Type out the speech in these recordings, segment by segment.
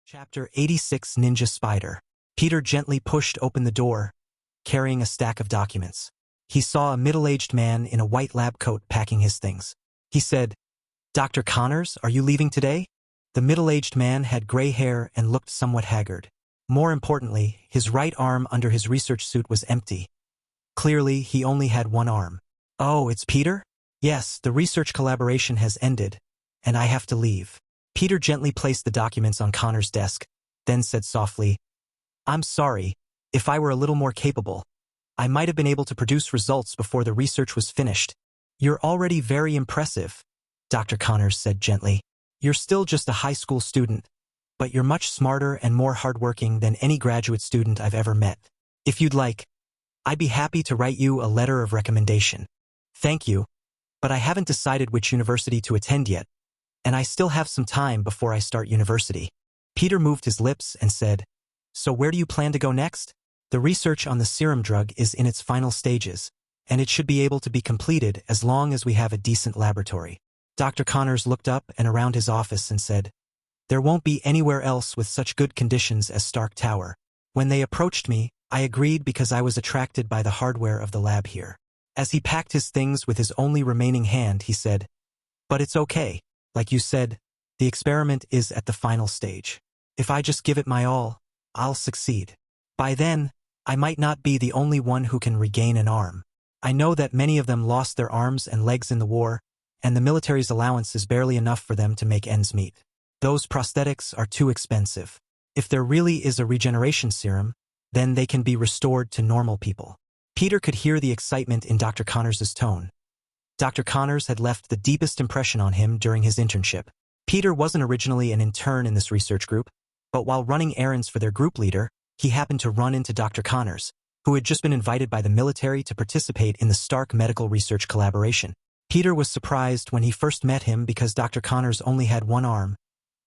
Chapter 86 Ninja Spider. Peter gently pushed open the door, carrying a stack of documents. He saw a middle-aged man in a white lab coat packing his things. He said, "Dr. Connors, are you leaving today?" The middle-aged man had gray hair and looked somewhat haggard. More importantly, his right arm under his research suit was empty. Clearly, he only had one arm. "Oh, it's Peter?" "Yes, the research collaboration has ended, and I have to leave." Peter gently placed the documents on Connor's desk, then said softly, "I'm sorry. If I were a little more capable, I might have been able to produce results before the research was finished." "You're already very impressive," Dr. Connors said gently. "You're still just a high school student, but you're much smarter and more hardworking than any graduate student I've ever met. If you'd like, I'd be happy to write you a letter of recommendation." "Thank you, but I haven't decided which university to attend yet, and I still have some time before I start university." Peter moved his lips and said, "So where do you plan to go next?" "The research on the serum drug is in its final stages, and it should be able to be completed as long as we have a decent laboratory." Dr. Connors looked up and around his office and said, "There won't be anywhere else with such good conditions as Stark Tower. When they approached me, I agreed because I was attracted by the hardware of the lab here." As he packed his things with his only remaining hand, he said, "But it's okay. Like you said, the experiment is at the final stage. If I just give it my all, I'll succeed. By then, I might not be the only one who can regain an arm. I know that many of them lost their arms and legs in the war, and the military's allowance is barely enough for them to make ends meet. Those prosthetics are too expensive. If there really is a regeneration serum, then they can be restored to normal people." Peter could hear the excitement in Dr. Connors' tone. Dr. Connors had left the deepest impression on him during his internship. Peter wasn't originally an intern in this research group, but while running errands for their group leader, he happened to run into Dr. Connors, who had just been invited by the military to participate in the Stark Medical Research collaboration. Peter was surprised when he first met him because Dr. Connors only had one arm,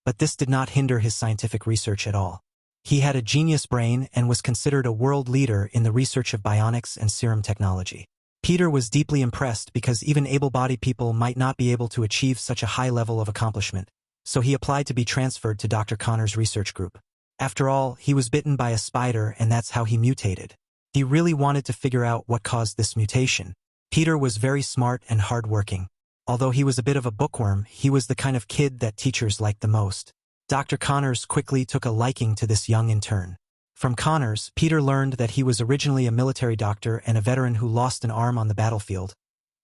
but this did not hinder his scientific research at all. He had a genius brain and was considered a world leader in the research of bionics and serum technology. Peter was deeply impressed because even able-bodied people might not be able to achieve such a high level of accomplishment, so he applied to be transferred to Dr. Connors' research group. After all, he was bitten by a spider and that's how he mutated. He really wanted to figure out what caused this mutation. Peter was very smart and hardworking. Although he was a bit of a bookworm, he was the kind of kid that teachers liked the most. Dr. Connors quickly took a liking to this young intern. From Connors, Peter learned that he was originally a military doctor and a veteran who lost an arm on the battlefield,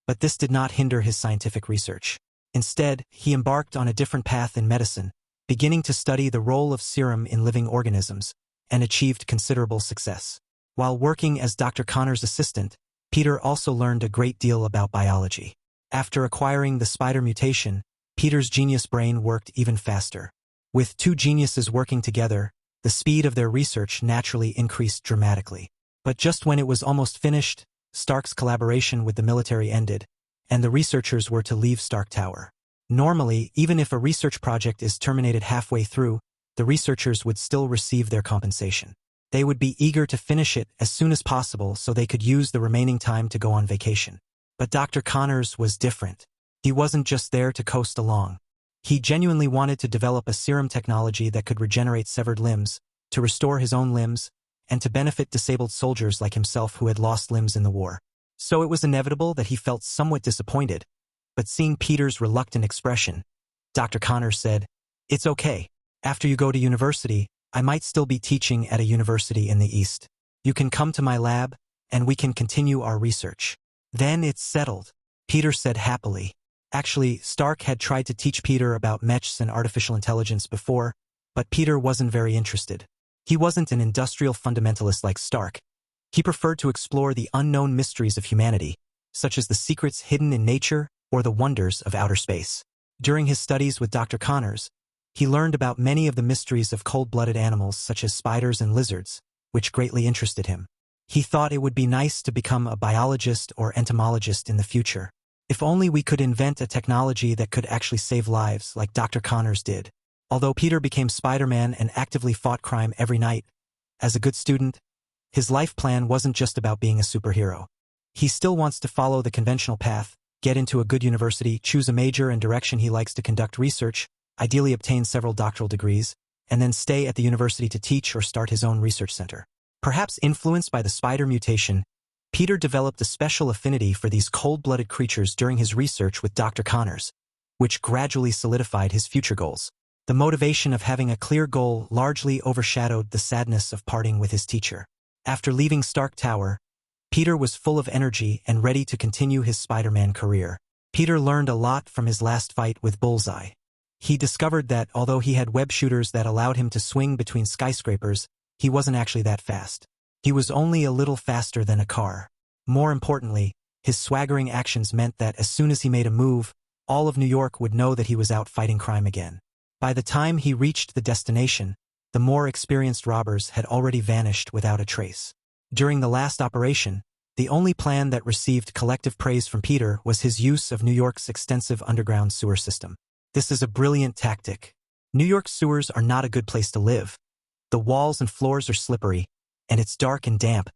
but this did not hinder his scientific research. Instead, he embarked on a different path in medicine, beginning to study the role of serum in living organisms, and achieved considerable success. While working as Dr. Connors' assistant, Peter also learned a great deal about biology. After acquiring the spider mutation, Peter's genius brain worked even faster. With two geniuses working together, the speed of their research naturally increased dramatically. But just when it was almost finished, Stark's collaboration with the military ended, and the researchers were to leave Stark Tower. Normally, even if a research project is terminated halfway through, the researchers would still receive their compensation. They would be eager to finish it as soon as possible so they could use the remaining time to go on vacation. But Dr. Connors was different. He wasn't just there to coast along. He genuinely wanted to develop a serum technology that could regenerate severed limbs, to restore his own limbs, and to benefit disabled soldiers like himself who had lost limbs in the war. So it was inevitable that he felt somewhat disappointed, but seeing Peter's reluctant expression, Dr. Connors said, "It's okay. After you go to university, I might still be teaching at a university in the East. You can come to my lab, and we can continue our research. Then it's settled," Peter said happily. Actually, Stark had tried to teach Peter about mechs and artificial intelligence before, but Peter wasn't very interested. He wasn't an industrial fundamentalist like Stark. He preferred to explore the unknown mysteries of humanity, such as the secrets hidden in nature or the wonders of outer space. During his studies with Dr. Connors, he learned about many of the mysteries of cold-blooded animals such as spiders and lizards, which greatly interested him. He thought it would be nice to become a biologist or entomologist in the future. If only we could invent a technology that could actually save lives like Dr. Connors did. Although Peter became Spider-Man and actively fought crime every night, as a good student, his life plan wasn't just about being a superhero. He still wants to follow the conventional path, get into a good university, choose a major and direction he likes to conduct research, ideally obtain several doctoral degrees, and then stay at the university to teach or start his own research center. Perhaps influenced by the spider mutation, Peter developed a special affinity for these cold-blooded creatures during his research with Dr. Connors, which gradually solidified his future goals. The motivation of having a clear goal largely overshadowed the sadness of parting with his teacher. After leaving Stark Tower, Peter was full of energy and ready to continue his Spider-Man career. Peter learned a lot from his last fight with Bullseye. He discovered that although he had web shooters that allowed him to swing between skyscrapers, he wasn't actually that fast. He was only a little faster than a car. More importantly, his swaggering actions meant that as soon as he made a move, all of New York would know that he was out fighting crime again. By the time he reached the destination, the more experienced robbers had already vanished without a trace. During the last operation, the only plan that received collective praise from Peter was his use of New York's extensive underground sewer system. This is a brilliant tactic. New York's sewers are not a good place to live. The walls and floors are slippery, and it's dark and damp,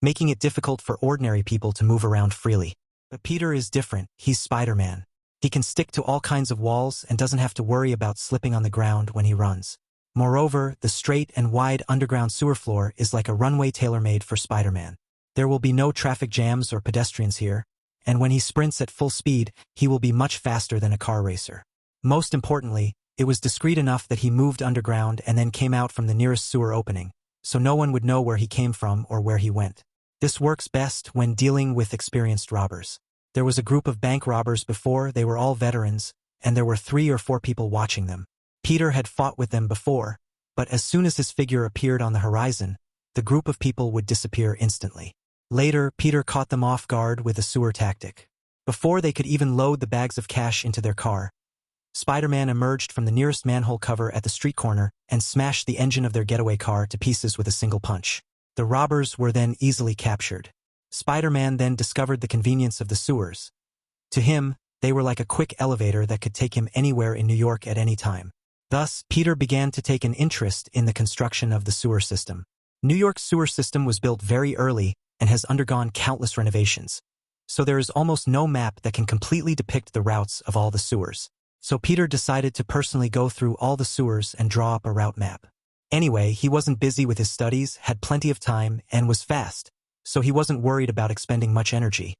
making it difficult for ordinary people to move around freely. But Peter is different. He's Spider-Man. He can stick to all kinds of walls and doesn't have to worry about slipping on the ground when he runs. Moreover, the straight and wide underground sewer floor is like a runway tailor-made for Spider-Man. There will be no traffic jams or pedestrians here, and when he sprints at full speed, he will be much faster than a car racer. Most importantly, it was discreet enough that he moved underground and then came out from the nearest sewer opening, so no one would know where he came from or where he went. This works best when dealing with experienced robbers. There was a group of bank robbers before. They were all veterans, and there were 3 or 4 people watching them. Peter had fought with them before, but as soon as his figure appeared on the horizon, the group of people would disappear instantly. Later, Peter caught them off guard with a sewer tactic. Before they could even load the bags of cash into their car, Spider-Man emerged from the nearest manhole cover at the street corner and smashed the engine of their getaway car to pieces with a single punch. The robbers were then easily captured. Spider-Man then discovered the convenience of the sewers. To him, they were like a quick elevator that could take him anywhere in New York at any time. Thus, Peter began to take an interest in the construction of the sewer system. New York's sewer system was built very early and has undergone countless renovations, so there is almost no map that can completely depict the routes of all the sewers. So Peter decided to personally go through all the sewers and draw up a route map. Anyway, he wasn't busy with his studies, had plenty of time, and was fast, so he wasn't worried about expending much energy.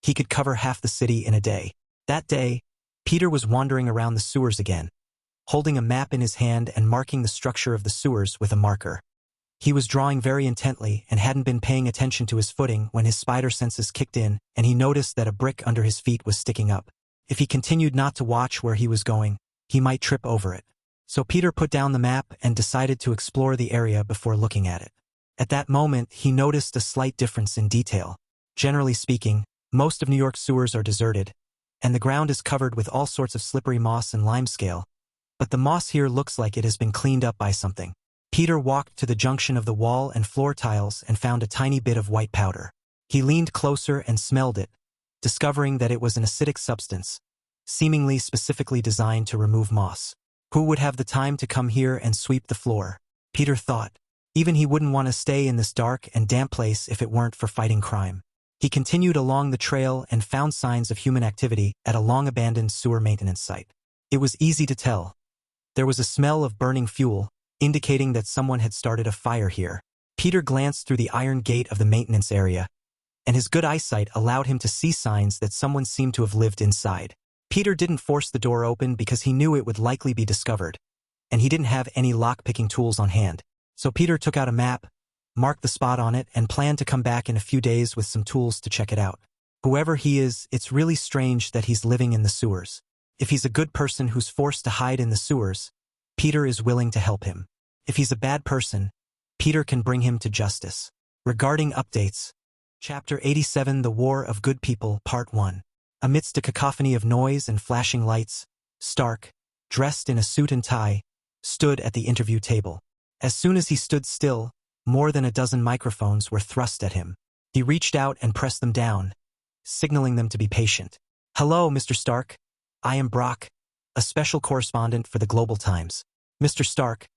He could cover half the city in a day. That day, Peter was wandering around the sewers again, holding a map in his hand and marking the structure of the sewers with a marker. He was drawing very intently and hadn't been paying attention to his footing when his spider senses kicked in and he noticed that a brick under his feet was sticking up. If he continued not to watch where he was going, he might trip over it. So Peter put down the map and decided to explore the area before looking at it. At that moment, he noticed a slight difference in detail. Generally speaking, most of New York's sewers are deserted, and the ground is covered with all sorts of slippery moss and limescale, but the moss here looks like it has been cleaned up by something. Peter walked to the junction of the wall and floor tiles and found a tiny bit of white powder. He leaned closer and smelled it, discovering that it was an acidic substance, seemingly specifically designed to remove moss. Who would have the time to come here and sweep the floor? Peter thought. Even he wouldn't want to stay in this dark and damp place if it weren't for fighting crime. He continued along the trail and found signs of human activity at a long-abandoned sewer maintenance site. It was easy to tell. There was a smell of burning fuel, indicating that someone had started a fire here. Peter glanced through the iron gate of the maintenance area, and his good eyesight allowed him to see signs that someone seemed to have lived inside. Peter didn't force the door open because he knew it would likely be discovered, and he didn't have any lock-picking tools on hand. So Peter took out a map, marked the spot on it, and planned to come back in a few days with some tools to check it out. Whoever he is, it's really strange that he's living in the sewers. If he's a good person who's forced to hide in the sewers, Peter is willing to help him. If he's a bad person, Peter can bring him to justice. Regarding updates, Chapter 87, The War of Good People, Part 1. Amidst a cacophony of noise and flashing lights, Stark, dressed in a suit and tie, stood at the interview table. As soon as he stood still, more than a dozen microphones were thrust at him. He reached out and pressed them down, signaling them to be patient. Hello, Mr. Stark. I am Brock, a special correspondent for the Global Times. Mr. Stark,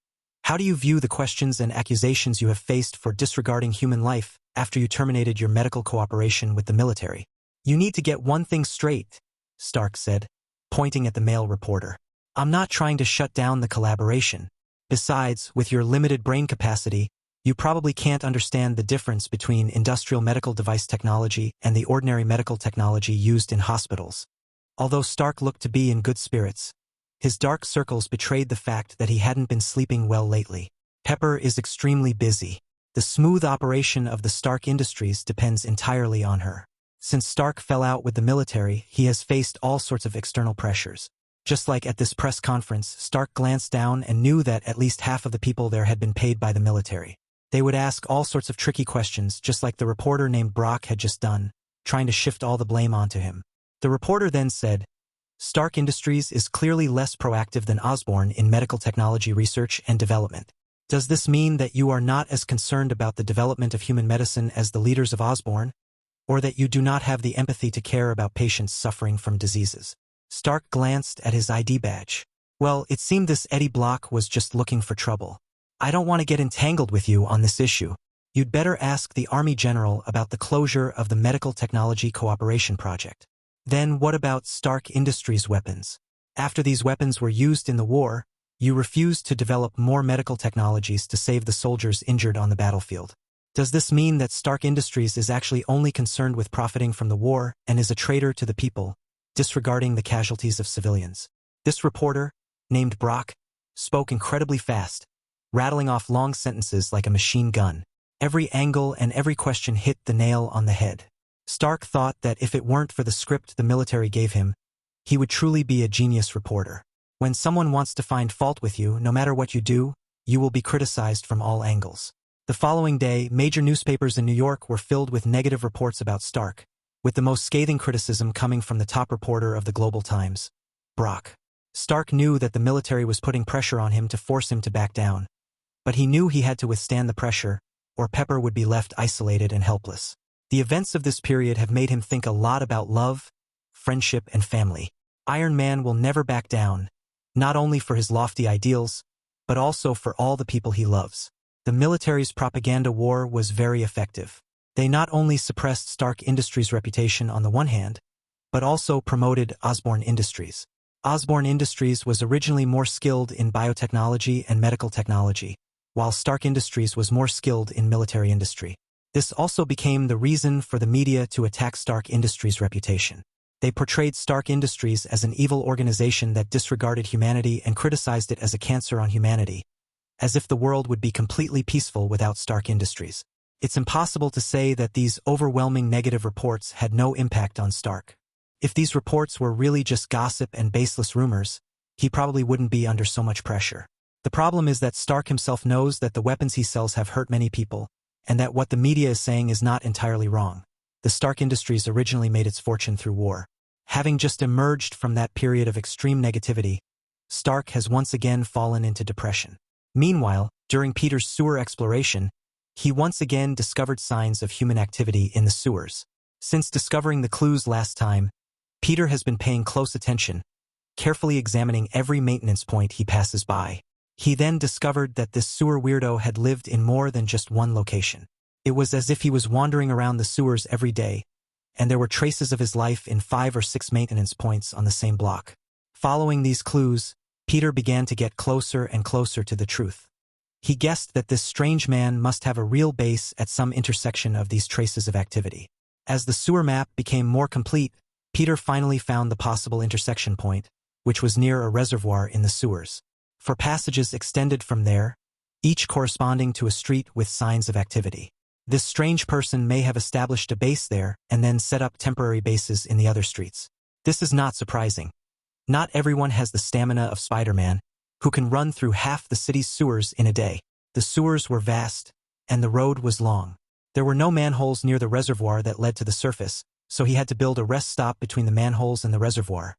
how do you view the questions and accusations you have faced for disregarding human life after you terminated your medical cooperation with the military? You need to get one thing straight, Stark said, pointing at the male reporter. I'm not trying to shut down the collaboration. Besides, with your limited brain capacity, you probably can't understand the difference between industrial medical device technology and the ordinary medical technology used in hospitals. Although Stark looked to be in good spirits, his dark circles betrayed the fact that he hadn't been sleeping well lately. Pepper is extremely busy. The smooth operation of the Stark Industries depends entirely on her. Since Stark fell out with the military, he has faced all sorts of external pressures. Just like at this press conference, Stark glanced down and knew that at least half of the people there had been paid by the military. They would ask all sorts of tricky questions, just like the reporter named Brock had just done, trying to shift all the blame onto him. The reporter then said, "Stark Industries is clearly less proactive than Osborn in medical technology research and development. Does this mean that you are not as concerned about the development of human medicine as the leaders of Osborn, or that you do not have the empathy to care about patients suffering from diseases?" Stark glanced at his ID badge. Well, it seemed this Eddie Block was just looking for trouble. "I don't want to get entangled with you on this issue. You'd better ask the Army General about the closure of the Medical Technology Cooperation Project." "Then what about Stark Industries weapons? After these weapons were used in the war, you refused to develop more medical technologies to save the soldiers injured on the battlefield. Does this mean that Stark Industries is actually only concerned with profiting from the war and is a traitor to the people, disregarding the casualties of civilians?" This reporter, named Brock, spoke incredibly fast, rattling off long sentences like a machine gun. Every angle and every question hit the nail on the head. Stark thought that if it weren't for the script the military gave him, he would truly be a genius reporter. When someone wants to find fault with you, no matter what you do, you will be criticized from all angles. The following day, major newspapers in New York were filled with negative reports about Stark, with the most scathing criticism coming from the top reporter of the Global Times, Brock. Stark knew that the military was putting pressure on him to force him to back down, but he knew he had to withstand the pressure, or Pepper would be left isolated and helpless. The events of this period have made him think a lot about love, friendship, and family. Iron Man will never back down, not only for his lofty ideals, but also for all the people he loves. The military's propaganda war was very effective. They not only suppressed Stark Industries' reputation on the one hand, but also promoted Osborn Industries. Osborn Industries was originally more skilled in biotechnology and medical technology, while Stark Industries was more skilled in military industry. This also became the reason for the media to attack Stark Industries' reputation. They portrayed Stark Industries as an evil organization that disregarded humanity and criticized it as a cancer on humanity, as if the world would be completely peaceful without Stark Industries. It's impossible to say that these overwhelming negative reports had no impact on Stark. If these reports were really just gossip and baseless rumors, he probably wouldn't be under so much pressure. The problem is that Stark himself knows that the weapons he sells have hurt many people, and that what the media is saying is not entirely wrong. The Stark Industries originally made its fortune through war. Having just emerged from that period of extreme negativity, Stark has once again fallen into depression. Meanwhile, during Peter's sewer exploration, he once again discovered signs of human activity in the sewers. Since discovering the clues last time, Peter has been paying close attention, carefully examining every maintenance point he passes by. He then discovered that this sewer weirdo had lived in more than just one location. It was as if he was wandering around the sewers every day, and there were traces of his life in 5 or 6 maintenance points on the same block. Following these clues, Peter began to get closer and closer to the truth. He guessed that this strange man must have a real base at some intersection of these traces of activity. As the sewer map became more complete, Peter finally found the possible intersection point, which was near a reservoir in the sewers. For passages extended from there, each corresponding to a street with signs of activity. This strange person may have established a base there and then set up temporary bases in the other streets. This is not surprising. Not everyone has the stamina of Spider-Man, who can run through half the city's sewers in a day. The sewers were vast, and the road was long. There were no manholes near the reservoir that led to the surface, so he had to build a rest stop between the manholes and the reservoir.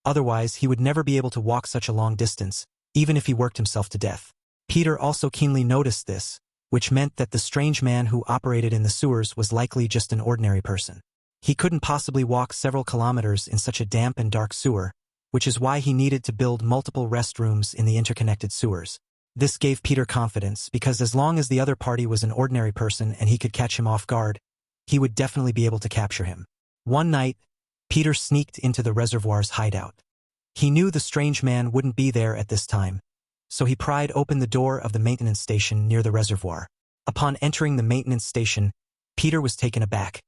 Otherwise, he would never be able to walk such a long distance, even if he worked himself to death. Peter also keenly noticed this, which meant that the strange man who operated in the sewers was likely just an ordinary person. He couldn't possibly walk several kilometers in such a damp and dark sewer, which is why he needed to build multiple restrooms in the interconnected sewers. This gave Peter confidence, because as long as the other party was an ordinary person and he could catch him off guard, he would definitely be able to capture him. One night, Peter sneaked into the reservoir's hideout. He knew the strange man wouldn't be there at this time, so he pried open the door of the maintenance station near the reservoir. Upon entering the maintenance station, Peter was taken aback.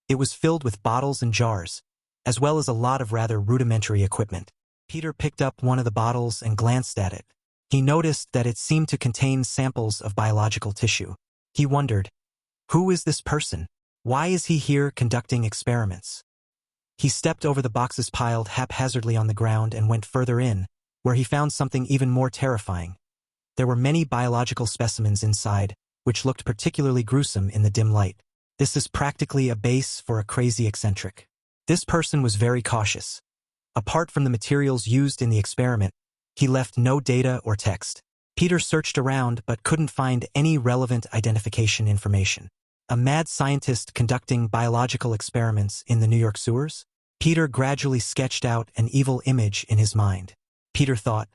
It was filled with bottles and jars, as well as a lot of rather rudimentary equipment. Peter picked up one of the bottles and glanced at it. He noticed that it seemed to contain samples of biological tissue. He wondered, who is this person? Why is he here conducting experiments? He stepped over the boxes piled haphazardly on the ground and went further in, where he found something even more terrifying. There were many biological specimens inside, which looked particularly gruesome in the dim light. This is practically a base for a crazy eccentric. This person was very cautious. Apart from the materials used in the experiment, he left no data or text. Peter searched around but couldn't find any relevant identification information. A mad scientist conducting biological experiments in the New York sewers? Peter gradually sketched out an evil image in his mind. Peter thought,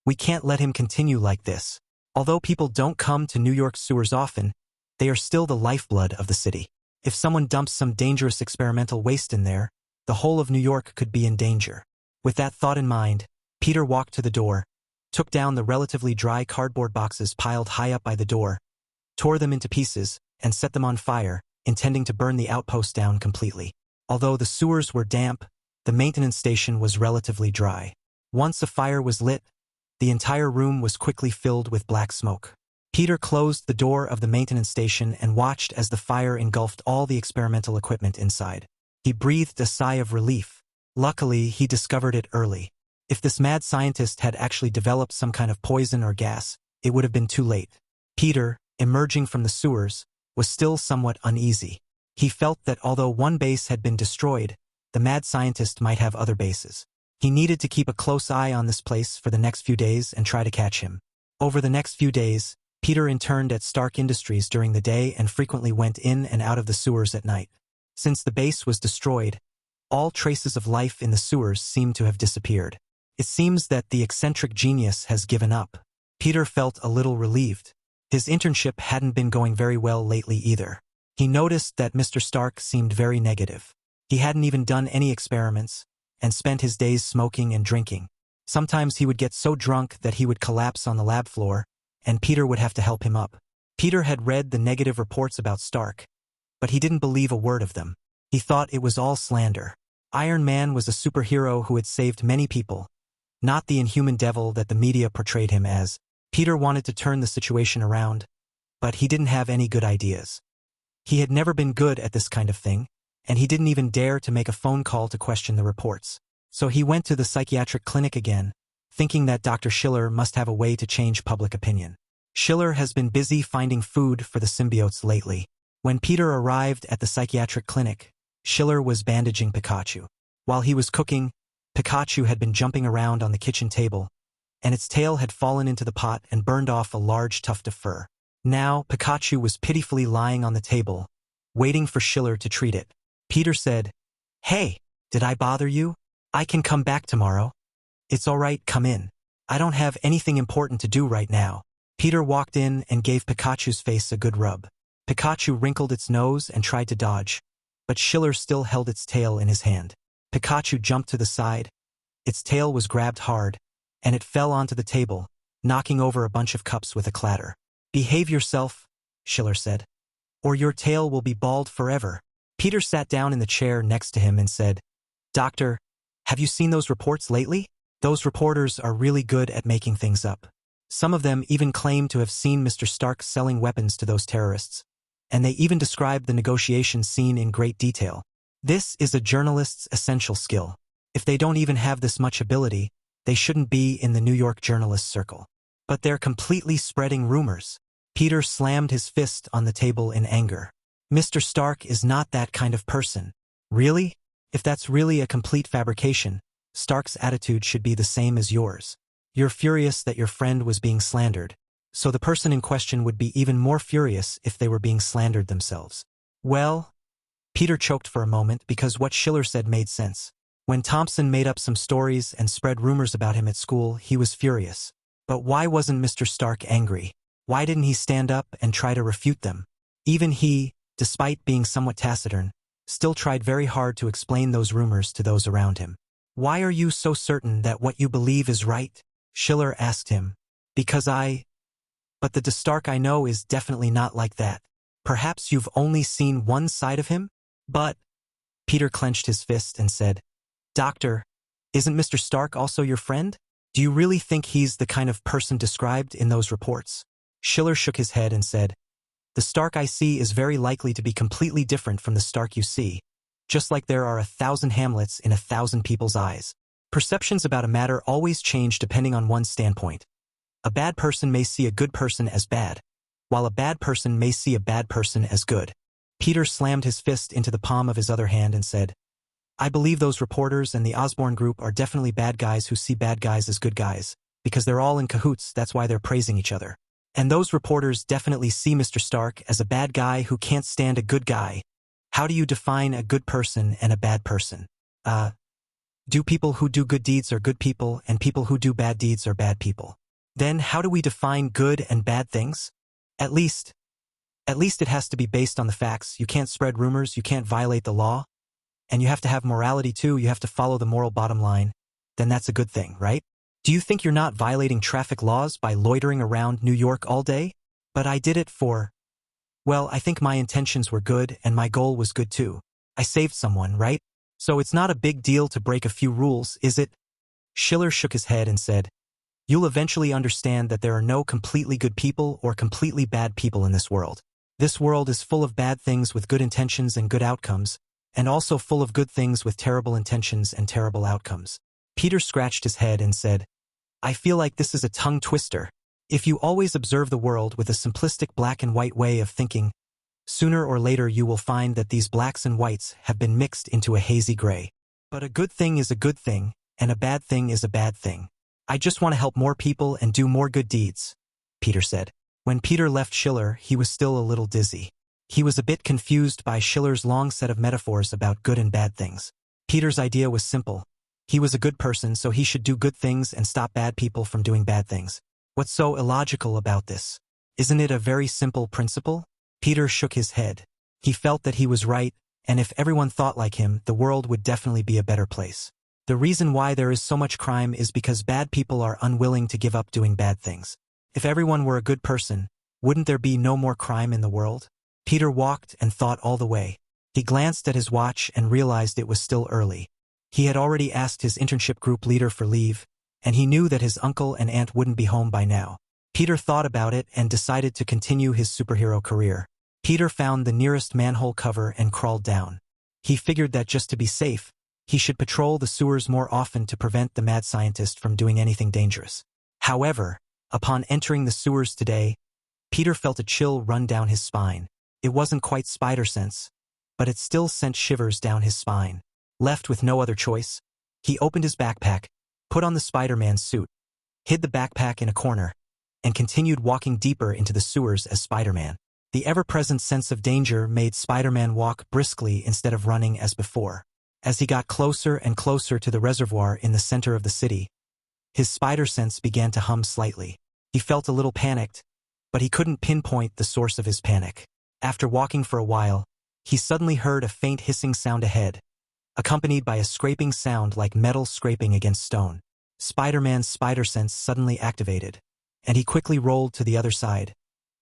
we can't let him continue like this. Although people don't come to New York sewers often, they are still the lifeblood of the city. If someone dumps some dangerous experimental waste in there, the whole of New York could be in danger. With that thought in mind, Peter walked to the door, took down the relatively dry cardboard boxes piled high up by the door, tore them into pieces, and set them on fire, intending to burn the outpost down completely. Although the sewers were damp, the maintenance station was relatively dry. Once a fire was lit, the entire room was quickly filled with black smoke. Peter closed the door of the maintenance station and watched as the fire engulfed all the experimental equipment inside. He breathed a sigh of relief. Luckily, he discovered it early. If this mad scientist had actually developed some kind of poison or gas, it would have been too late. Peter, emerging from the sewers, was still somewhat uneasy. He felt that although one base had been destroyed, the mad scientist might have other bases. He needed to keep a close eye on this place for the next few days and try to catch him. Over the next few days, Peter interned at Stark Industries during the day and frequently went in and out of the sewers at night. Since the base was destroyed, all traces of life in the sewers seemed to have disappeared. It seems that the eccentric genius has given up. Peter felt a little relieved. His internship hadn't been going very well lately either. He noticed that Mr. Stark seemed very negative. He hadn't even done any experiments, and spent his days smoking and drinking. Sometimes he would get so drunk that he would collapse on the lab floor, and Peter would have to help him up. Peter had read the negative reports about Stark, but he didn't believe a word of them. He thought it was all slander. Iron Man was a superhero who had saved many people, not the inhuman devil that the media portrayed him as. Peter wanted to turn the situation around, but he didn't have any good ideas. He had never been good at this kind of thing, and he didn't even dare to make a phone call to question the reports. So he went to the psychiatric clinic again, thinking that Dr. Schiller must have a way to change public opinion. Schiller has been busy finding food for the symbiotes lately. When Peter arrived at the psychiatric clinic, Schiller was bandaging Pikachu. While he was cooking, Pikachu had been jumping around on the kitchen table, and its tail had fallen into the pot and burned off a large tuft of fur. Now, Pikachu was pitifully lying on the table, waiting for Schiller to treat it. Peter said, "Hey, did I bother you? I can come back tomorrow." "It's all right, come in. I don't have anything important to do right now." Peter walked in and gave Pikachu's face a good rub. Pikachu wrinkled its nose and tried to dodge, but Schiller still held its tail in his hand. Pikachu jumped to the side. Its tail was grabbed hard, and it fell onto the table, knocking over a bunch of cups with a clatter. "Behave yourself," Schiller said, "or your tail will be bald forever." Peter sat down in the chair next to him and said, "Doctor, have you seen those reports lately? Those reporters are really good at making things up. Some of them even claim to have seen Mr. Stark selling weapons to those terrorists, and they even describe the negotiation scene in great detail. This is a journalist's essential skill. If they don't even have this much ability, they shouldn't be in the New York journalist circle. But they're completely spreading rumors." Peter slammed his fist on the table in anger. "Mr. Stark is not that kind of person." "Really? If that's really a complete fabrication, Stark's attitude should be the same as yours. You're furious that your friend was being slandered, so the person in question would be even more furious if they were being slandered themselves." "Well," Peter choked for a moment because what Schiller said made sense. When Thompson made up some stories and spread rumors about him at school, he was furious. But why wasn't Mr. Stark angry? Why didn't he stand up and try to refute them? Even he, despite being somewhat taciturn, still tried very hard to explain those rumors to those around him. "Why are you so certain that what you believe is right?" Schiller asked him. Because but the Stark I know is definitely not like that. Perhaps you've only seen one side of him? But, Peter clenched his fist and said, Doctor, isn't Mr. Stark also your friend? Do you really think he's the kind of person described in those reports? Schiller shook his head and said, The Stark I see is very likely to be completely different from the Stark you see, just like there are 1,000 Hamlets in 1,000 people's eyes. Perceptions about a matter always change depending on one's standpoint. A bad person may see a good person as bad, while a bad person may see a bad person as good. Peter slammed his fist into the palm of his other hand and said, I believe those reporters and the Osborn group are definitely bad guys who see bad guys as good guys, because they're all in cahoots, that's why they're praising each other. And those reporters definitely see Mr. Stark as a bad guy who can't stand a good guy. How do you define a good person and a bad person? Do people who do good deeds are good people and people who do bad deeds are bad people? Then how do we define good and bad things? At least it has to be based on the facts. You can't spread rumors, you can't violate the law, and you have to have morality too, you have to follow the moral bottom line. Then that's a good thing, right? Do you think you're not violating traffic laws by loitering around New York all day? But I did it well, I think my intentions were good and my goal was good too. I saved someone, right? So it's not a big deal to break a few rules, is it? Schiller shook his head and said, You'll eventually understand that there are no completely good people or completely bad people in this world. This world is full of bad things with good intentions and good outcomes, and also full of good things with terrible intentions and terrible outcomes. Peter scratched his head and said, I feel like this is a tongue twister. If you always observe the world with a simplistic black and white way of thinking, sooner or later you will find that these blacks and whites have been mixed into a hazy gray. But a good thing is a good thing, and a bad thing is a bad thing. I just want to help more people and do more good deeds, Peter said. When Peter left Schiller, he was still a little dizzy. He was a bit confused by Schiller's long set of metaphors about good and bad things. Peter's idea was simple. He was a good person, so he should do good things and stop bad people from doing bad things. What's so illogical about this? Isn't it a very simple principle? Peter shook his head. He felt that he was right, and if everyone thought like him, the world would definitely be a better place. The reason why there is so much crime is because bad people are unwilling to give up doing bad things. If everyone were a good person, wouldn't there be no more crime in the world? Peter walked and thought all the way. He glanced at his watch and realized it was still early. He had already asked his internship group leader for leave, and he knew that his uncle and aunt wouldn't be home by now. Peter thought about it and decided to continue his superhero career. Peter found the nearest manhole cover and crawled down. He figured that just to be safe, he should patrol the sewers more often to prevent the mad scientist from doing anything dangerous. However, upon entering the sewers today, Peter felt a chill run down his spine. It wasn't quite spider sense, but it still sent shivers down his spine. Left with no other choice, he opened his backpack, put on the Spider-Man suit, hid the backpack in a corner, and continued walking deeper into the sewers as Spider-Man. The ever-present sense of danger made Spider-Man walk briskly instead of running as before. As he got closer and closer to the reservoir in the center of the city, his spider sense began to hum slightly. He felt a little panicked, but he couldn't pinpoint the source of his panic. After walking for a while, he suddenly heard a faint hissing sound ahead, accompanied by a scraping sound like metal scraping against stone. Spider-Man's spider sense suddenly activated, and he quickly rolled to the other side,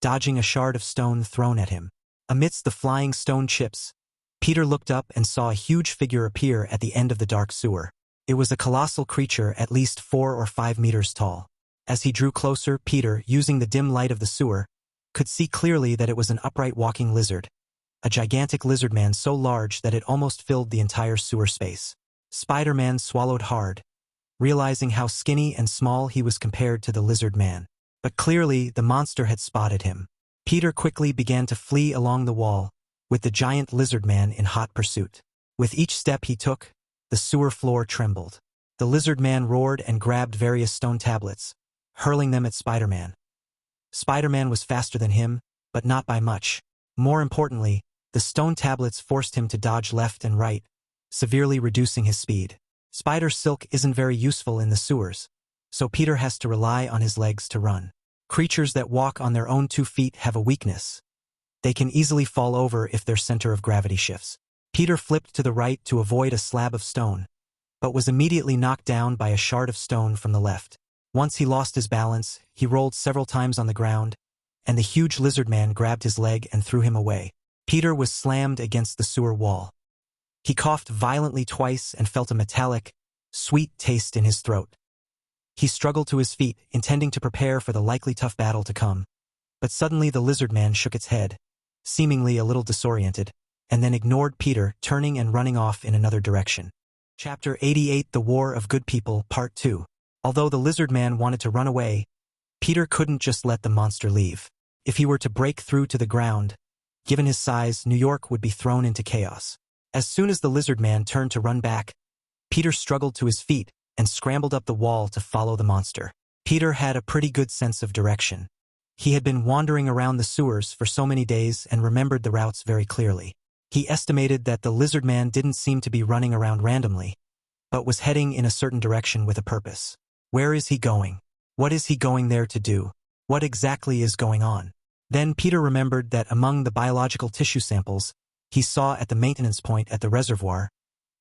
dodging a shard of stone thrown at him. Amidst the flying stone chips, Peter looked up and saw a huge figure appear at the end of the dark sewer. It was a colossal creature at least 4 or 5 meters tall. As he drew closer, Peter, using the dim light of the sewer, could see clearly that it was an upright walking lizard, a gigantic lizard man so large that it almost filled the entire sewer space. Spider-Man swallowed hard, realizing how skinny and small he was compared to the lizard man. But clearly, the monster had spotted him. Peter quickly began to flee along the wall, with the giant lizard man in hot pursuit. With each step he took, the sewer floor trembled. The lizard man roared and grabbed various stone tablets, hurling them at Spider-Man. Spider-Man was faster than him, but not by much. More importantly, the stone tablets forced him to dodge left and right, severely reducing his speed. Spider silk isn't very useful in the sewers, so Peter has to rely on his legs to run. Creatures that walk on their own 2 feet have a weakness. They can easily fall over if their center of gravity shifts. Peter flipped to the right to avoid a slab of stone, but was immediately knocked down by a shard of stone from the left. Once he lost his balance, he rolled several times on the ground, and the huge lizard man grabbed his leg and threw him away. Peter was slammed against the sewer wall. He coughed violently twice and felt a metallic, sweet taste in his throat. He struggled to his feet, intending to prepare for the likely tough battle to come. But suddenly the lizard man shook its head, seemingly a little disoriented, and then ignored Peter, turning and running off in another direction. Chapter 88 The War of Good People, Part 2. Although the lizard man wanted to run away, Peter couldn't just let the monster leave. If he were to break through to the ground, given his size, New York would be thrown into chaos. As soon as the lizard man turned to run back, Peter struggled to his feet and scrambled up the wall to follow the monster. Peter had a pretty good sense of direction. He had been wandering around the sewers for so many days and remembered the routes very clearly. He estimated that the lizard man didn't seem to be running around randomly, but was heading in a certain direction with a purpose. Where is he going? What is he going there to do? What exactly is going on? Then Peter remembered that among the biological tissue samples he saw at the maintenance point at the reservoir,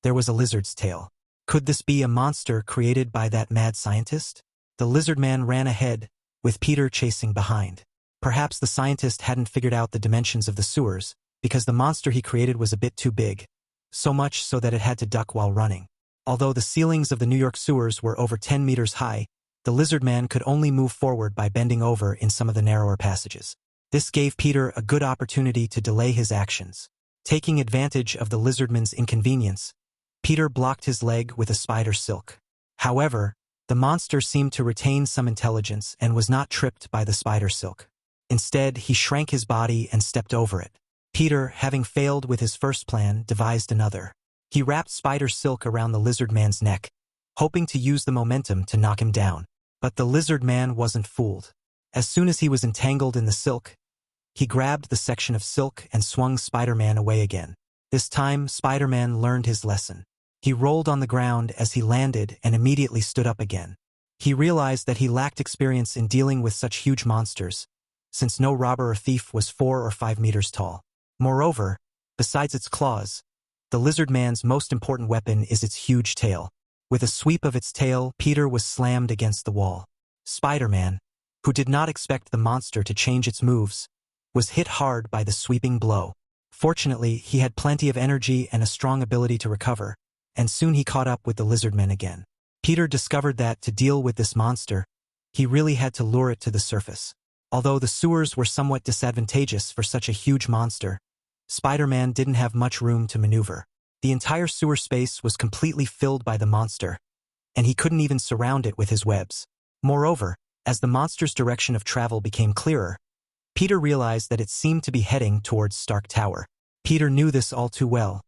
there was a lizard's tail. Could this be a monster created by that mad scientist? The lizard man ran ahead, with Peter chasing behind. Perhaps the scientist hadn't figured out the dimensions of the sewers, because the monster he created was a bit too big, so much so that it had to duck while running. Although the ceilings of the New York sewers were over 10 meters high, the lizard man could only move forward by bending over in some of the narrower passages. This gave Peter a good opportunity to delay his actions. Taking advantage of the lizardman's inconvenience, Peter blocked his leg with a spider silk. However, the monster seemed to retain some intelligence and was not tripped by the spider silk. Instead, he shrank his body and stepped over it. Peter, having failed with his first plan, devised another. He wrapped spider silk around the lizard man's neck, hoping to use the momentum to knock him down. But the lizard man wasn't fooled. As soon as he was entangled in the silk, he grabbed the section of silk and swung Spider-Man away again. This time, Spider-Man learned his lesson. He rolled on the ground as he landed and immediately stood up again. He realized that he lacked experience in dealing with such huge monsters, since no robber or thief was 4 or 5 meters tall. Moreover, besides its claws, the lizard man's most important weapon is its huge tail. With a sweep of its tail, Peter was slammed against the wall. Spider-Man, who did not expect the monster to change its moves, was hit hard by the sweeping blow. Fortunately, he had plenty of energy and a strong ability to recover, and soon he caught up with the lizardman again. Peter discovered that to deal with this monster, he really had to lure it to the surface. Although the sewers were somewhat disadvantageous for such a huge monster, Spider-Man didn't have much room to maneuver. The entire sewer space was completely filled by the monster, and he couldn't even surround it with his webs. Moreover, as the monster's direction of travel became clearer, Peter realized that it seemed to be heading towards Stark Tower. Peter knew this all too well.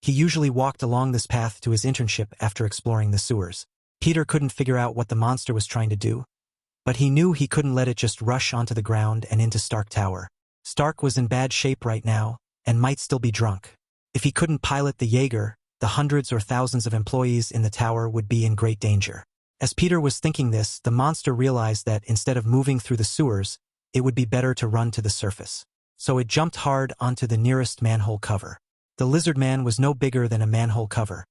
He usually walked along this path to his internship after exploring the sewers. Peter couldn't figure out what the monster was trying to do, but he knew he couldn't let it just rush onto the ground and into Stark Tower. Stark was in bad shape right now, and might still be drunk. If he couldn't pilot the Jaeger, the hundreds or thousands of employees in the tower would be in great danger. As Peter was thinking this, the monster realized that instead of moving through the sewers, it would be better to run to the surface. So it jumped hard onto the nearest manhole cover. The lizard man was no bigger than a manhole cover.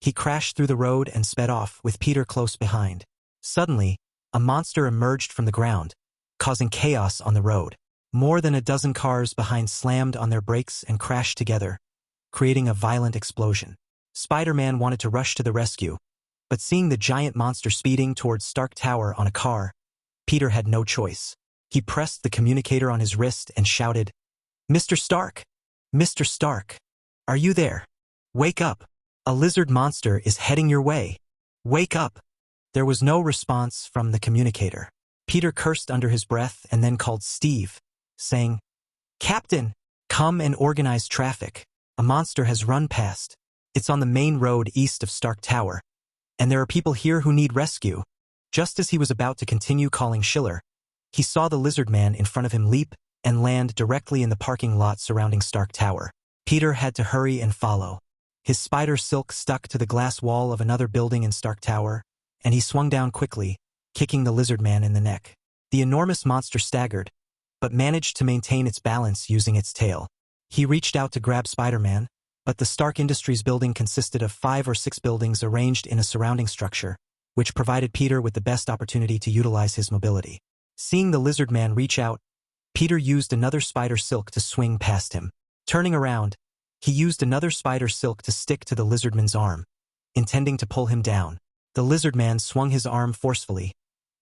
He crashed through the road and sped off, with Peter close behind. Suddenly, a monster emerged from the ground, causing chaos on the road. More than a dozen cars behind slammed on their brakes and crashed together, creating a violent explosion. Spider-Man wanted to rush to the rescue, but seeing the giant monster speeding towards Stark Tower on a car, Peter had no choice. He pressed the communicator on his wrist and shouted, "Mr. Stark! Mr. Stark! Are you there? Wake up! A lizard monster is heading your way! Wake up!" There was no response from the communicator. Peter cursed under his breath and then called Steve, saying, "Captain, come and organize traffic. A monster has run past. It's on the main road east of Stark Tower, and there are people here who need rescue." Just as he was about to continue calling Schiller, he saw the lizard man in front of him leap and land directly in the parking lot surrounding Stark Tower. Peter had to hurry and follow. His spider silk stuck to the glass wall of another building in Stark Tower, and he swung down quickly, kicking the lizard man in the neck. The enormous monster staggered, but managed to maintain its balance using its tail. He reached out to grab Spider-Man, but the Stark Industries building consisted of 5 or 6 buildings arranged in a surrounding structure, which provided Peter with the best opportunity to utilize his mobility. Seeing the lizard man reach out, Peter used another spider silk to swing past him. Turning around, he used another spider silk to stick to the lizardman's arm, intending to pull him down. The lizard man swung his arm forcefully,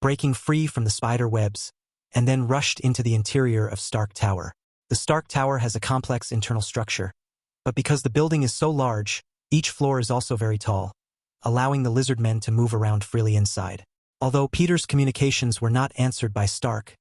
breaking free from the spider webs, and then rushed into the interior of Stark Tower. The Stark Tower has a complex internal structure, but because the building is so large, each floor is also very tall, allowing the lizard men to move around freely inside. Although Peter's communications were not answered by Stark,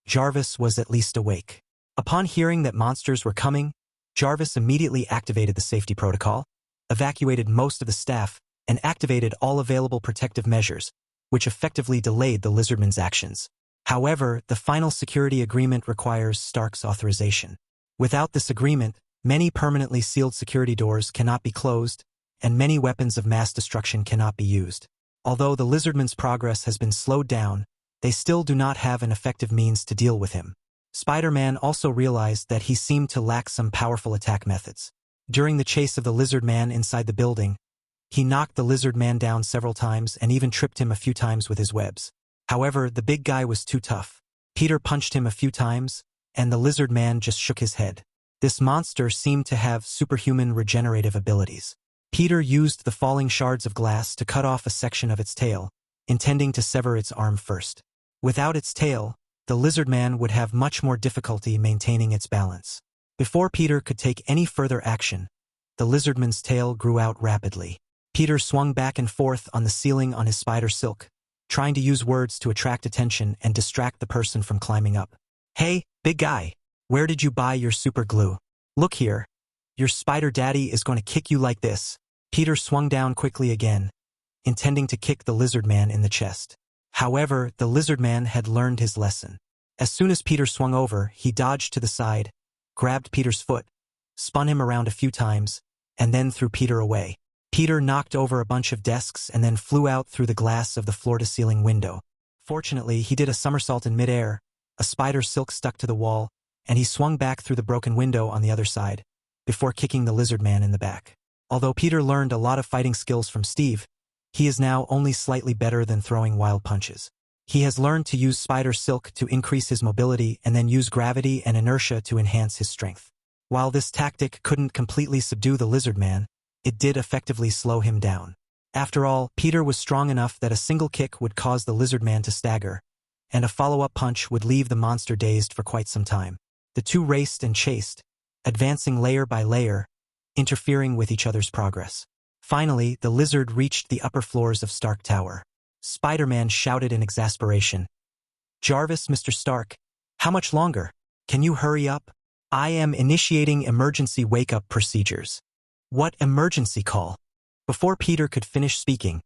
Jarvis was at least awake. Upon hearing that monsters were coming, Jarvis immediately activated the safety protocol, evacuated most of the staff, and activated all available protective measures, which effectively delayed the lizardman's actions. However, the final security agreement requires Stark's authorization. Without this agreement, many permanently sealed security doors cannot be closed, and many weapons of mass destruction cannot be used. Although the lizardman's progress has been slowed down, they still do not have an effective means to deal with him. Spider-Man also realized that he seemed to lack some powerful attack methods. During the chase of the lizard man inside the building, he knocked the lizard man down several times and even tripped him a few times with his webs. However, the big guy was too tough. Peter punched him a few times, and the lizard man just shook his head. This monster seemed to have superhuman regenerative abilities. Peter used the falling shards of glass to cut off a section of its tail, intending to sever its arm first. Without its tail, the lizard man would have much more difficulty maintaining its balance. Before Peter could take any further action, the lizardman's tail grew out rapidly. Peter swung back and forth on the ceiling on his spider silk, trying to use words to attract attention and distract the person from climbing up. "Hey, big guy, where did you buy your super glue? Look here. Your spider daddy is going to kick you like this." Peter swung down quickly again, intending to kick the lizard man in the chest. However, the lizard man had learned his lesson. As soon as Peter swung over, he dodged to the side, grabbed Peter's foot, spun him around a few times, and then threw Peter away. Peter knocked over a bunch of desks and then flew out through the glass of the floor-to-ceiling window. Fortunately, he did a somersault in midair, a spider silk stuck to the wall, and he swung back through the broken window on the other side, before kicking the lizard man in the back. Although Peter learned a lot of fighting skills from Steve, he is now only slightly better than throwing wild punches. He has learned to use spider silk to increase his mobility and then use gravity and inertia to enhance his strength. While this tactic couldn't completely subdue the lizard man, it did effectively slow him down. After all, Peter was strong enough that a single kick would cause the lizard man to stagger, and a follow-up punch would leave the monster dazed for quite some time. The two raced and chased, advancing layer by layer, interfering with each other's progress. Finally, the lizard reached the upper floors of Stark Tower. Spider-Man shouted in exasperation, "Jarvis, Mr. Stark, how much longer? Can you hurry up? I am initiating emergency wake-up procedures." "What emergency call?" Before Peter could finish speaking,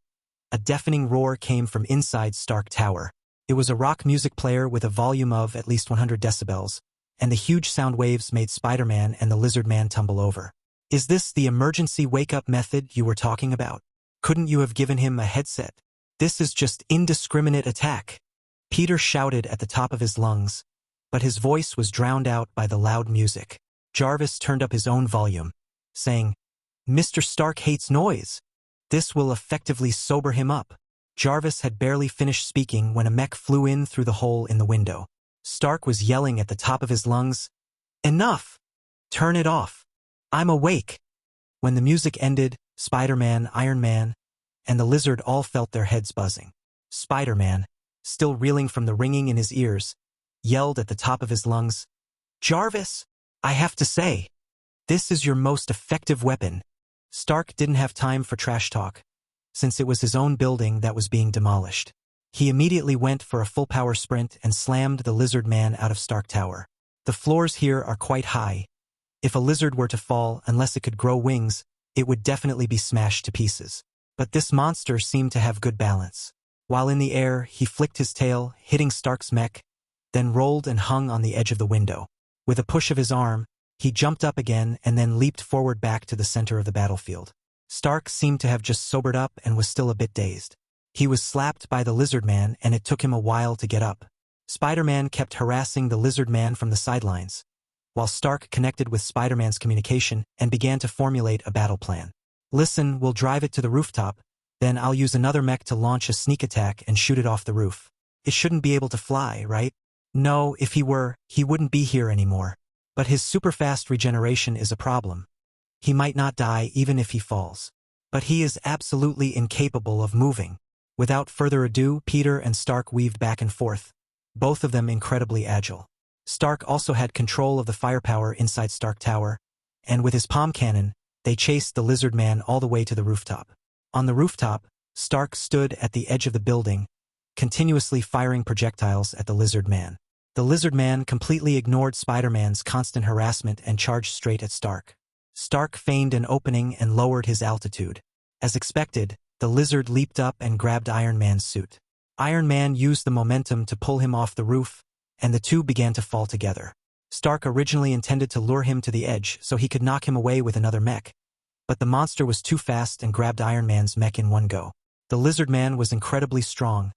a deafening roar came from inside Stark Tower. It was a rock music player with a volume of at least 100 decibels, and the huge sound waves made Spider-Man and the lizard man tumble over. "Is this the emergency wake-up method you were talking about? Couldn't you have given him a headset? This is just indiscriminate attack." Peter shouted at the top of his lungs, but his voice was drowned out by the loud music. Jarvis turned up his own volume, saying, "Mr. Stark hates noise. This will effectively sober him up." Jarvis had barely finished speaking when a mech flew in through the hole in the window. Stark was yelling at the top of his lungs, "Enough! Turn it off! I'm awake!" When the music ended, Spider-Man, Iron Man, and the lizard all felt their heads buzzing. Spider-Man, still reeling from the ringing in his ears, yelled at the top of his lungs, "Jarvis, I have to say, this is your most effective weapon." Stark didn't have time for trash talk, since it was his own building that was being demolished. He immediately went for a full-power sprint and slammed the lizard man out of Stark Tower. The floors here are quite high. If a lizard were to fall, unless it could grow wings, it would definitely be smashed to pieces. But this monster seemed to have good balance. While in the air, he flicked his tail, hitting Stark's mech, then rolled and hung on the edge of the window. With a push of his arm, he jumped up again and then leaped forward back to the center of the battlefield. Stark seemed to have just sobered up and was still a bit dazed. He was slapped by the lizard man and it took him a while to get up. Spider-Man kept harassing the lizard man from the sidelines, while Stark connected with Spider-Man's communication and began to formulate a battle plan. "Listen, we'll drive it to the rooftop, Then I'll use another mech to launch a sneak attack and shoot it off the roof. It shouldn't be able to fly, right? No, if he were, he wouldn't be here anymore. But his super-fast regeneration is a problem. He might not die even if he falls. But he is absolutely incapable of moving. Without further ado, Peter and Stark weaved back and forth, both of them incredibly agile. Stark also had control of the firepower inside Stark Tower, and with his palm cannon, they chased the lizard man all the way to the rooftop. On the rooftop, Stark stood at the edge of the building, continuously firing projectiles at the lizard man. The lizard man completely ignored Spider-Man's constant harassment and charged straight at Stark. Stark feigned an opening and lowered his altitude. As expected, the lizard leaped up and grabbed Iron Man's suit. Iron Man used the momentum to pull him off the roof, and the two began to fall together. Stark originally intended to lure him to the edge so he could knock him away with another mech, but the monster was too fast and grabbed Iron Man's mech in one go. The lizard man was incredibly strong,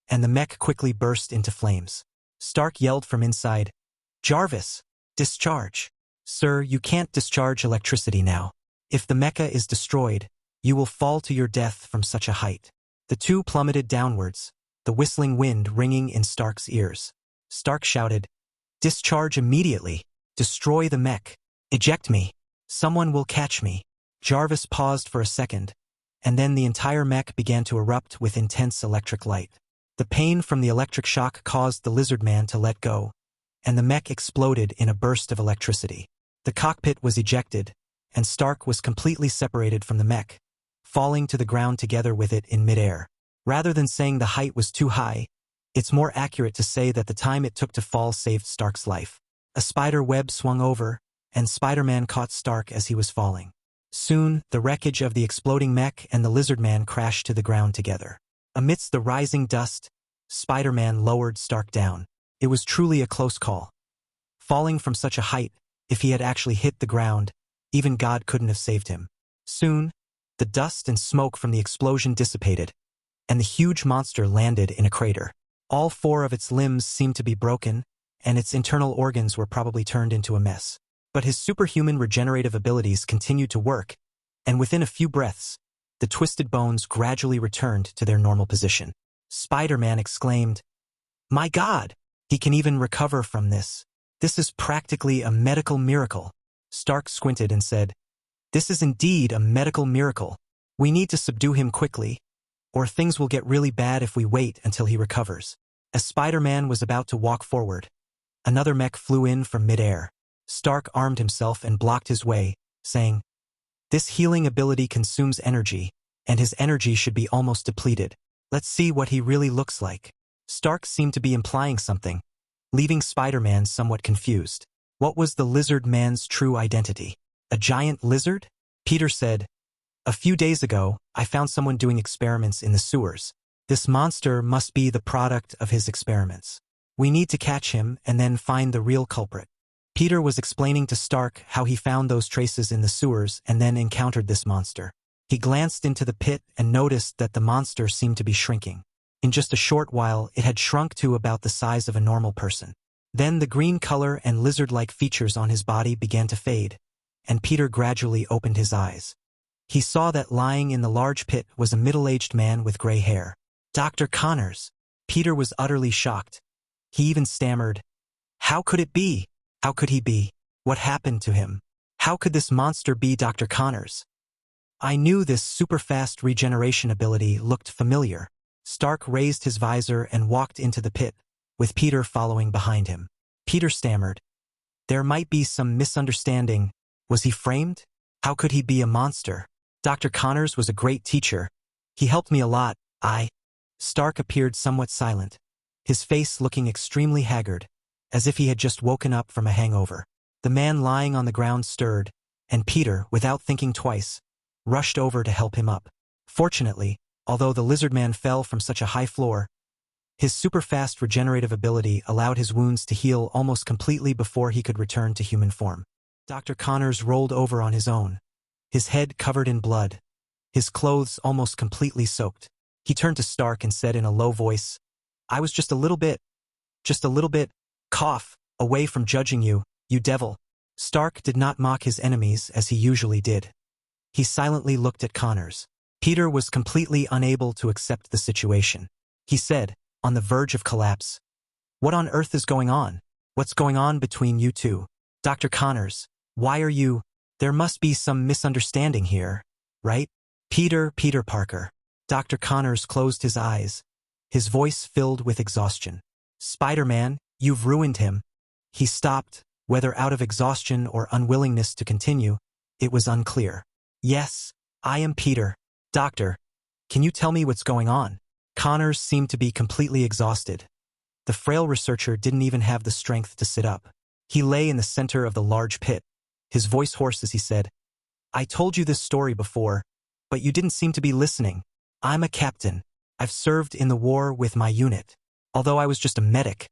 and the mech quickly burst into flames. Stark yelled from inside, "Jarvis, discharge. Sir, you can't discharge electricity now. If the mecha is destroyed, you will fall to your death from such a height." The two plummeted downwards, the whistling wind ringing in Stark's ears. Stark shouted, "Discharge immediately. Destroy the mech. Eject me. Someone will catch me." Jarvis paused for a second, and then the entire mech began to erupt with intense electric light. The pain from the electric shock caused the lizard man to let go, and the mech exploded in a burst of electricity. The cockpit was ejected, and Stark was completely separated from the mech, falling to the ground together with it in midair. Rather than saying the height was too high, it's more accurate to say that the time it took to fall saved Stark's life. A spider web swung over, and Spider-Man caught Stark as he was falling. Soon, the wreckage of the exploding mech and the lizard man crashed to the ground together. Amidst the rising dust, Spider-Man lowered Stark down. It was truly a close call. Falling from such a height, if he had actually hit the ground, even God couldn't have saved him. Soon, the dust and smoke from the explosion dissipated, and the huge monster landed in a crater. All four of its limbs seemed to be broken, and its internal organs were probably turned into a mess. But his superhuman regenerative abilities continued to work, and within a few breaths, the twisted bones gradually returned to their normal position. Spider-Man exclaimed, "My God! He can even recover from this. This is practically a medical miracle." Stark squinted and said, "This is indeed a medical miracle. We need to subdue him quickly, or things will get really bad if we wait until he recovers." As Spider-Man was about to walk forward, another mech flew in from midair. Stark armed himself and blocked his way, saying, "This healing ability consumes energy, and his energy should be almost depleted. Let's see what he really looks like." Stark seemed to be implying something, leaving Spider-Man somewhat confused. What was the lizard man's true identity? A giant lizard? Peter said, "A few days ago, I found someone doing experiments in the sewers. This monster must be the product of his experiments. We need to catch him and then find the real culprit." Peter was explaining to Stark how he found those traces in the sewers and then encountered this monster. He glanced into the pit and noticed that the monster seemed to be shrinking. In just a short while, it had shrunk to about the size of a normal person. Then the green color and lizard-like features on his body began to fade, and Peter gradually opened his eyes. He saw that lying in the large pit was a middle-aged man with gray hair. "Dr. Connors." Peter was utterly shocked. He even stammered, "How could it be? How could he be? What happened to him? How could this monster be Dr. Connors?" I knew this super-fast regeneration ability looked familiar. Stark raised his visor and walked into the pit, with Peter following behind him. Peter stammered, "There might be some misunderstanding. Was he framed? How could he be a monster? Dr. Connors was a great teacher. He helped me a lot. Stark appeared somewhat silent, his face looking extremely haggard, as if he had just woken up from a hangover. The man lying on the ground stirred, and Peter, without thinking twice, rushed over to help him up. Fortunately, although the lizard man fell from such a high floor, his super-fast regenerative ability allowed his wounds to heal almost completely before he could return to human form. Dr. Connors rolled over on his own, his head covered in blood, his clothes almost completely soaked. He turned to Stark and said in a low voice, "I was just a little bit, cough, away from judging you, you devil." Stark did not mock his enemies as he usually did. He silently looked at Connors. Peter was completely unable to accept the situation. He said, on the verge of collapse, "What on earth is going on? What's going on between you two? Dr. Connors, why are you? There must be some misunderstanding here, right?" Peter Parker. Dr. Connors closed his eyes, his voice filled with exhaustion. "Spider-Man, you've ruined him." He stopped, whether out of exhaustion or unwillingness to continue, it was unclear. "Yes, I am Peter. Doctor, can you tell me what's going on?" Connors seemed to be completely exhausted. The frail researcher didn't even have the strength to sit up. He lay in the center of the large pit, his voice hoarse as he said, "I told you this story before, but you didn't seem to be listening. I'm a captain. I've served in the war with my unit. Although I was just a medic,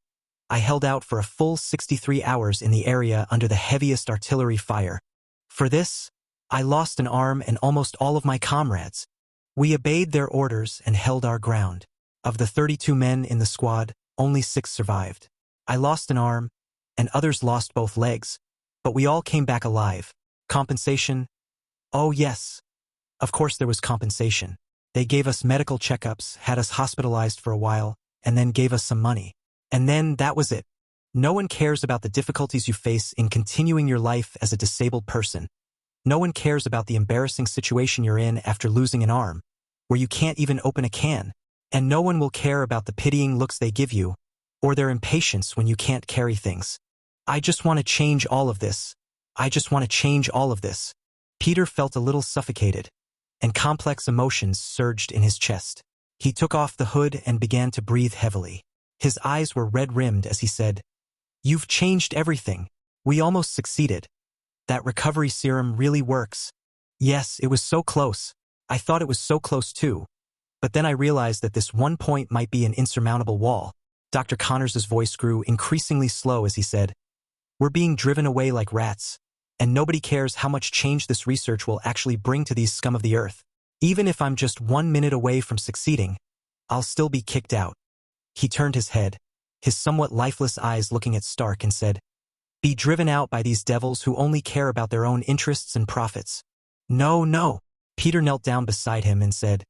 I held out for a full 63 hours in the area under the heaviest artillery fire. For this, I lost an arm and almost all of my comrades. We obeyed their orders and held our ground. Of the 32 men in the squad, only 6 survived. I lost an arm, and others lost both legs, but we all came back alive. Compensation? Oh yes. Of course there was compensation. They gave us medical checkups, had us hospitalized for a while, and then gave us some money. And then that was it. No one cares about the difficulties you face in continuing your life as a disabled person. No one cares about the embarrassing situation you're in after losing an arm, where you can't even open a can. And no one will care about the pitying looks they give you, or their impatience when you can't carry things. I just want to change all of this. I just want to change all of this. Peter felt a little suffocated, and complex emotions surged in his chest. He took off the hood and began to breathe heavily. His eyes were red-rimmed as he said, "You've changed everything. We almost succeeded. That recovery serum really works. Yes, it was so close. I thought it was so close too. But then I realized that this one point might be an insurmountable wall." Dr. Connors' voice grew increasingly slow as he said, "We're being driven away like rats, and nobody cares how much change this research will actually bring to these scum of the earth. Even if I'm just 1 minute away from succeeding, I'll still be kicked out." He turned his head, his somewhat lifeless eyes looking at Stark, and said, "Be driven out by these devils who only care about their own interests and profits." No. Peter knelt down beside him and said,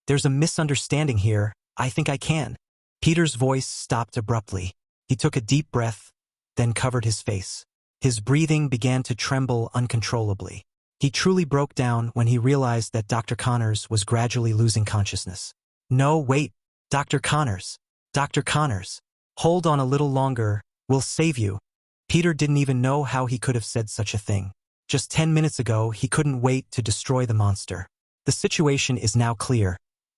"There's a misunderstanding here. I think I can." Peter's voice stopped abruptly. He took a deep breath, then covered his face. His breathing began to tremble uncontrollably. He truly broke down when he realized that Dr. Connors was gradually losing consciousness. "No, wait, Dr. Connors. Dr. Connors. Hold on a little longer. We'll save you." Peter didn't even know how he could have said such a thing. Just 10 minutes ago, he couldn't wait to destroy the monster. The situation is now clear.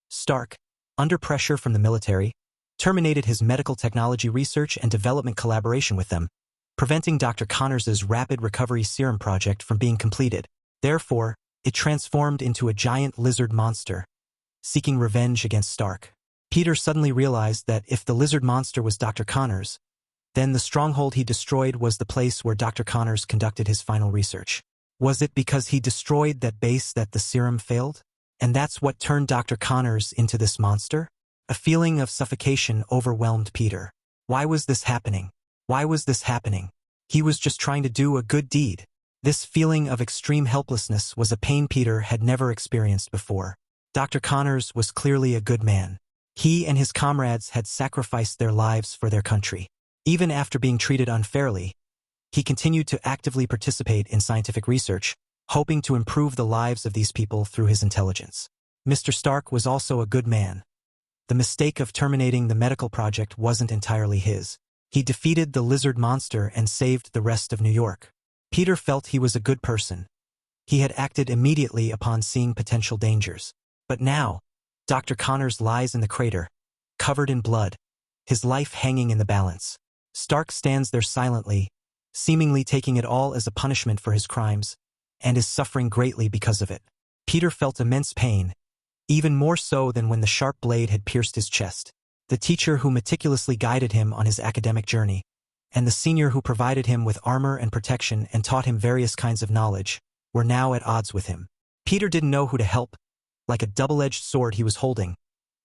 Stark, under pressure from the military, terminated his medical technology research and development collaboration with them, preventing Dr. Connors' rapid recovery serum project from being completed. Therefore, it transformed into a giant lizard monster, seeking revenge against Stark. Peter suddenly realized that if the lizard monster was Dr. Connors, then the stronghold he destroyed was the place where Dr. Connors conducted his final research. Was it because he destroyed that base that the serum failed? And that's what turned Dr. Connors into this monster? A feeling of suffocation overwhelmed Peter. Why was this happening? Why was this happening? He was just trying to do a good deed. This feeling of extreme helplessness was a pain Peter had never experienced before. Dr. Connors was clearly a good man. He and his comrades had sacrificed their lives for their country. Even after being treated unfairly, he continued to actively participate in scientific research, hoping to improve the lives of these people through his intelligence. Mr. Stark was also a good man. The mistake of terminating the medical project wasn't entirely his. He defeated the lizard monster and saved the rest of New York. Peter felt he was a good person. He had acted immediately upon seeing potential dangers. But now, Dr. Connors lies in the crater, covered in blood, his life hanging in the balance. Stark stands there silently, seemingly taking it all as a punishment for his crimes, and is suffering greatly because of it. Peter felt immense pain, even more so than when the sharp blade had pierced his chest. The teacher who meticulously guided him on his academic journey, and the senior who provided him with armor and protection and taught him various kinds of knowledge, were now at odds with him. Peter didn't know who to help. Like a double-edged sword he was holding,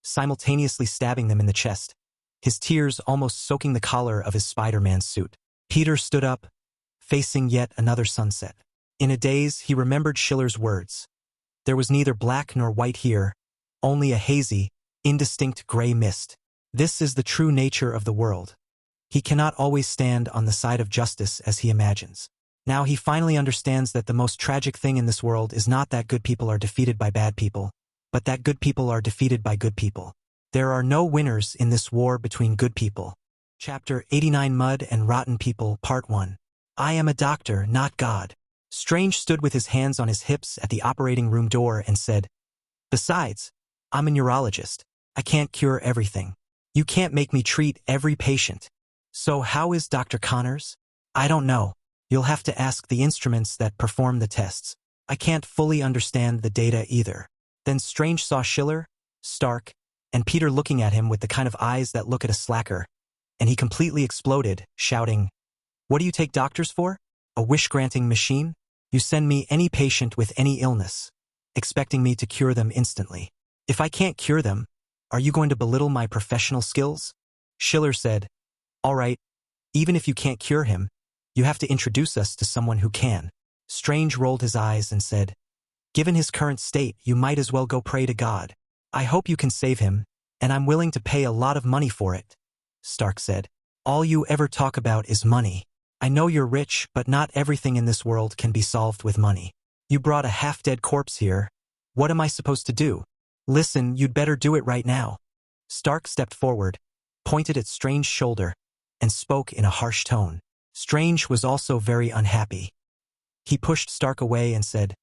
simultaneously stabbing them in the chest, his tears almost soaking the collar of his Spider-Man suit. Peter stood up, facing yet another sunset. In a daze, he remembered Schiller's words. There was neither black nor white here, only a hazy, indistinct gray mist. This is the true nature of the world. He cannot always stand on the side of justice as he imagines. Now he finally understands that the most tragic thing in this world is not that good people are defeated by bad people, but that good people are defeated by good people. There are no winners in this war between good people. Chapter 89 Mud and Rotten People Part 1. I am a doctor, not God. Strange stood with his hands on his hips at the operating room door and said, "Besides, I'm a neurologist. I can't cure everything. You can't make me treat every patient. So how is Dr. Connors? I don't know. You'll have to ask the instruments that perform the tests. I can't fully understand the data either." Then Strange saw Schiller, Stark, and Peter looking at him with the kind of eyes that look at a slacker, and he completely exploded, shouting, "What do you take doctors for? A wish-granting machine? You send me any patient with any illness, expecting me to cure them instantly. If I can't cure them, are you going to belittle my professional skills?" Schiller said, "All right, even if you can't cure him, you have to introduce us to someone who can." Strange rolled his eyes and said, "Given his current state, you might as well go pray to God. I hope you can save him, and I'm willing to pay a lot of money for it." Stark said, "All you ever talk about is money. I know you're rich, but not everything in this world can be solved with money. You brought a half-dead corpse here. What am I supposed to do? Listen, you'd better do it right now." Stark stepped forward, pointed at Strange's shoulder, and spoke in a harsh tone. Strange was also very unhappy. He pushed Stark away and said,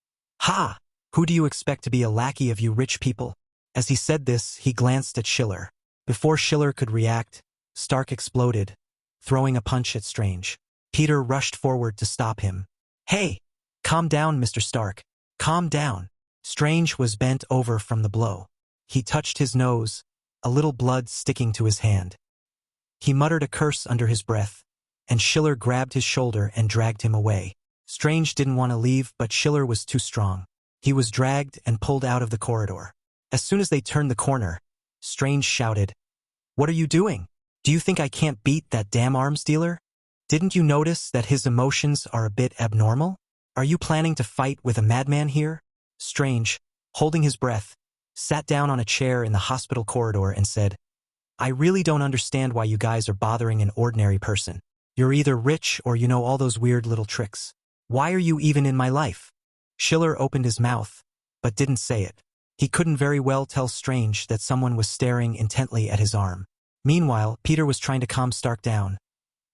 "Ha! Who do you expect to be a lackey of you rich people?" As he said this, he glanced at Schiller. Before Schiller could react, Stark exploded, throwing a punch at Strange. Peter rushed forward to stop him. "Hey! Calm down, Mr. Stark. Calm down." Strange was bent over from the blow. He touched his nose, a little blood sticking to his hand. He muttered a curse under his breath, and Schiller grabbed his shoulder and dragged him away. Strange didn't want to leave, but Schiller was too strong. He was dragged and pulled out of the corridor. As soon as they turned the corner, Strange shouted, "What are you doing? Do you think I can't beat that damn arms dealer? Didn't you notice that his emotions are a bit abnormal? Are you planning to fight with a madman here?" Strange, holding his breath, sat down on a chair in the hospital corridor and said, "I really don't understand why you guys are bothering an ordinary person. You're either rich or you know all those weird little tricks. Why are you even in my life?" Schiller opened his mouth, but didn't say it. He couldn't very well tell Strange that someone was staring intently at his arm. Meanwhile, Peter was trying to calm Stark down,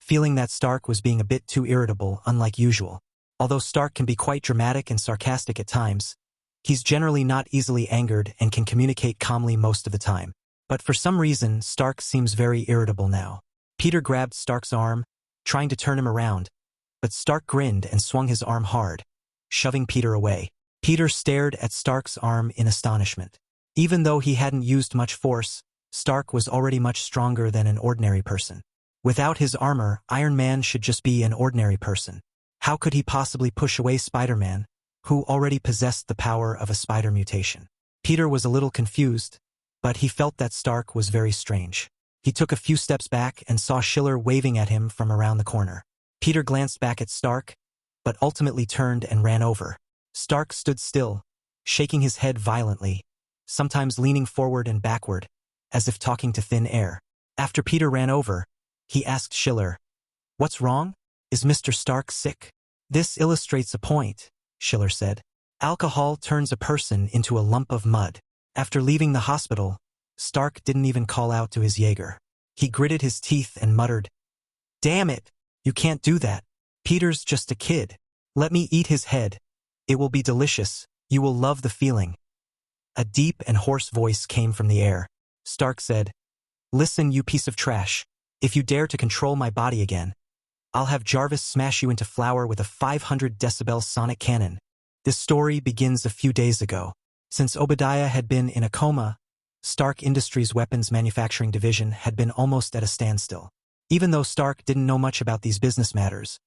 feeling that Stark was being a bit too irritable, unlike usual. Although Stark can be quite dramatic and sarcastic at times, he's generally not easily angered and can communicate calmly most of the time. But for some reason, Stark seems very irritable now. Peter grabbed Stark's arm, trying to turn him around, but Stark grinned and swung his arm hard, shoving Peter away. Peter stared at Stark's arm in astonishment. Even though he hadn't used much force, Stark was already much stronger than an ordinary person. Without his armor, Iron Man should just be an ordinary person. How could he possibly push away Spider-Man, who already possessed the power of a spider mutation? Peter was a little confused, but he felt that Stark was very strange. He took a few steps back and saw Schiller waving at him from around the corner. Peter glanced back at Stark, but ultimately turned and ran over. Stark stood still, shaking his head violently, sometimes leaning forward and backward, as if talking to thin air. After Peter ran over, he asked Schiller, "What's wrong? Is Mr. Stark sick?" "This illustrates a point," Schiller said. "Alcohol turns a person into a lump of mud." After leaving the hospital, Stark didn't even call out to his Jaeger. He gritted his teeth and muttered, "Damn it, you can't do that. Peter's just a kid. Let me eat his head. It will be delicious. You will love the feeling." A deep and hoarse voice came from the air. Stark said, "Listen, you piece of trash. If you dare to control my body again, I'll have Jarvis smash you into flour with a 500 decibel sonic cannon." This story begins a few days ago. Since Obadiah had been in a coma, Stark Industries' weapons manufacturing division had been almost at a standstill. Even though Stark didn't know much about these business matters,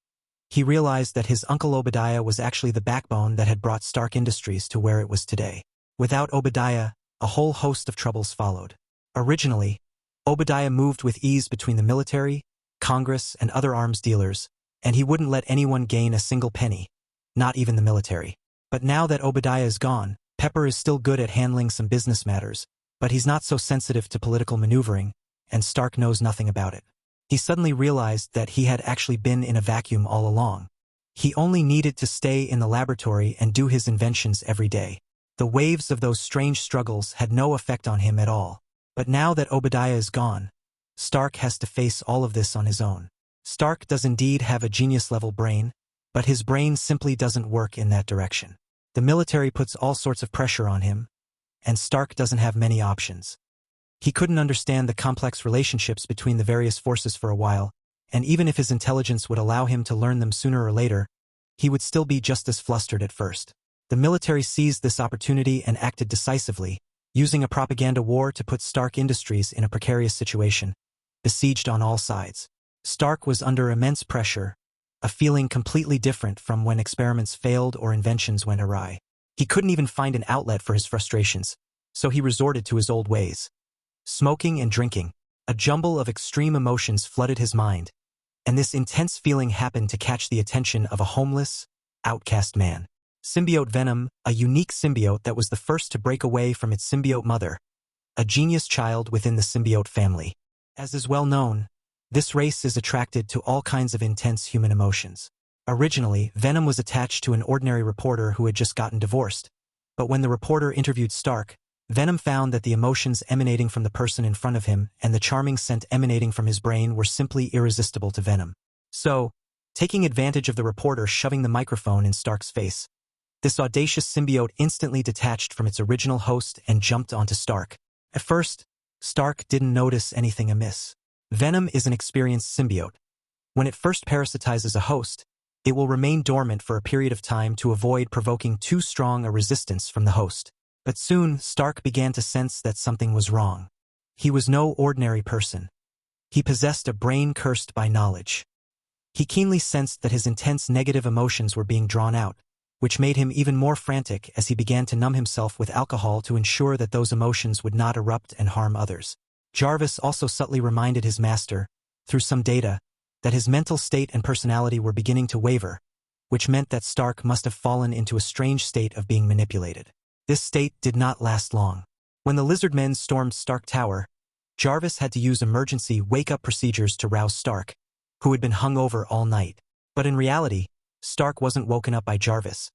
he realized that his uncle Obadiah was actually the backbone that had brought Stark Industries to where it was today. Without Obadiah, a whole host of troubles followed. Originally, Obadiah moved with ease between the military, Congress, and other arms dealers, and he wouldn't let anyone gain a single penny, not even the military. But now that Obadiah is gone, Pepper is still good at handling some business matters, but he's not so sensitive to political maneuvering, and Stark knows nothing about it. He suddenly realized that he had actually been in a vacuum all along. He only needed to stay in the laboratory and do his inventions every day. The waves of those strange struggles had no effect on him at all. But now that Obadiah is gone, Stark has to face all of this on his own. Stark does indeed have a genius-level brain, but his brain simply doesn't work in that direction. The military puts all sorts of pressure on him, and Stark doesn't have many options. He couldn't understand the complex relationships between the various forces for a while, and even if his intelligence would allow him to learn them sooner or later, he would still be just as flustered at first. The military seized this opportunity and acted decisively, using a propaganda war to put Stark Industries in a precarious situation, besieged on all sides. Stark was under immense pressure, a feeling completely different from when experiments failed or inventions went awry. He couldn't even find an outlet for his frustrations, so he resorted to his old ways. Smoking and drinking. A jumble of extreme emotions flooded his mind, and this intense feeling happened to catch the attention of a homeless, outcast man. Symbiote Venom, a unique symbiote that was the first to break away from its symbiote mother, a genius child within the symbiote family. As is well known, this race is attracted to all kinds of intense human emotions. Originally, Venom was attached to an ordinary reporter who had just gotten divorced, but when the reporter interviewed Stark, Venom found that the emotions emanating from the person in front of him and the charming scent emanating from his brain were simply irresistible to Venom. So, taking advantage of the reporter shoving the microphone in Stark's face, this audacious symbiote instantly detached from its original host and jumped onto Stark. At first, Stark didn't notice anything amiss. Venom is an experienced symbiote. When it first parasitizes a host, it will remain dormant for a period of time to avoid provoking too strong a resistance from the host. But soon, Stark began to sense that something was wrong. He was no ordinary person. He possessed a brain cursed by knowledge. He keenly sensed that his intense negative emotions were being drawn out, which made him even more frantic as he began to numb himself with alcohol to ensure that those emotions would not erupt and harm others. Jarvis also subtly reminded his master, through some data, that his mental state and personality were beginning to waver, which meant that Stark must have fallen into a strange state of being manipulated. This state did not last long. When the Lizardmen stormed Stark Tower, Jarvis had to use emergency wake-up procedures to rouse Stark, who had been hungover all night. But in reality, Stark wasn't woken up by Jarvis,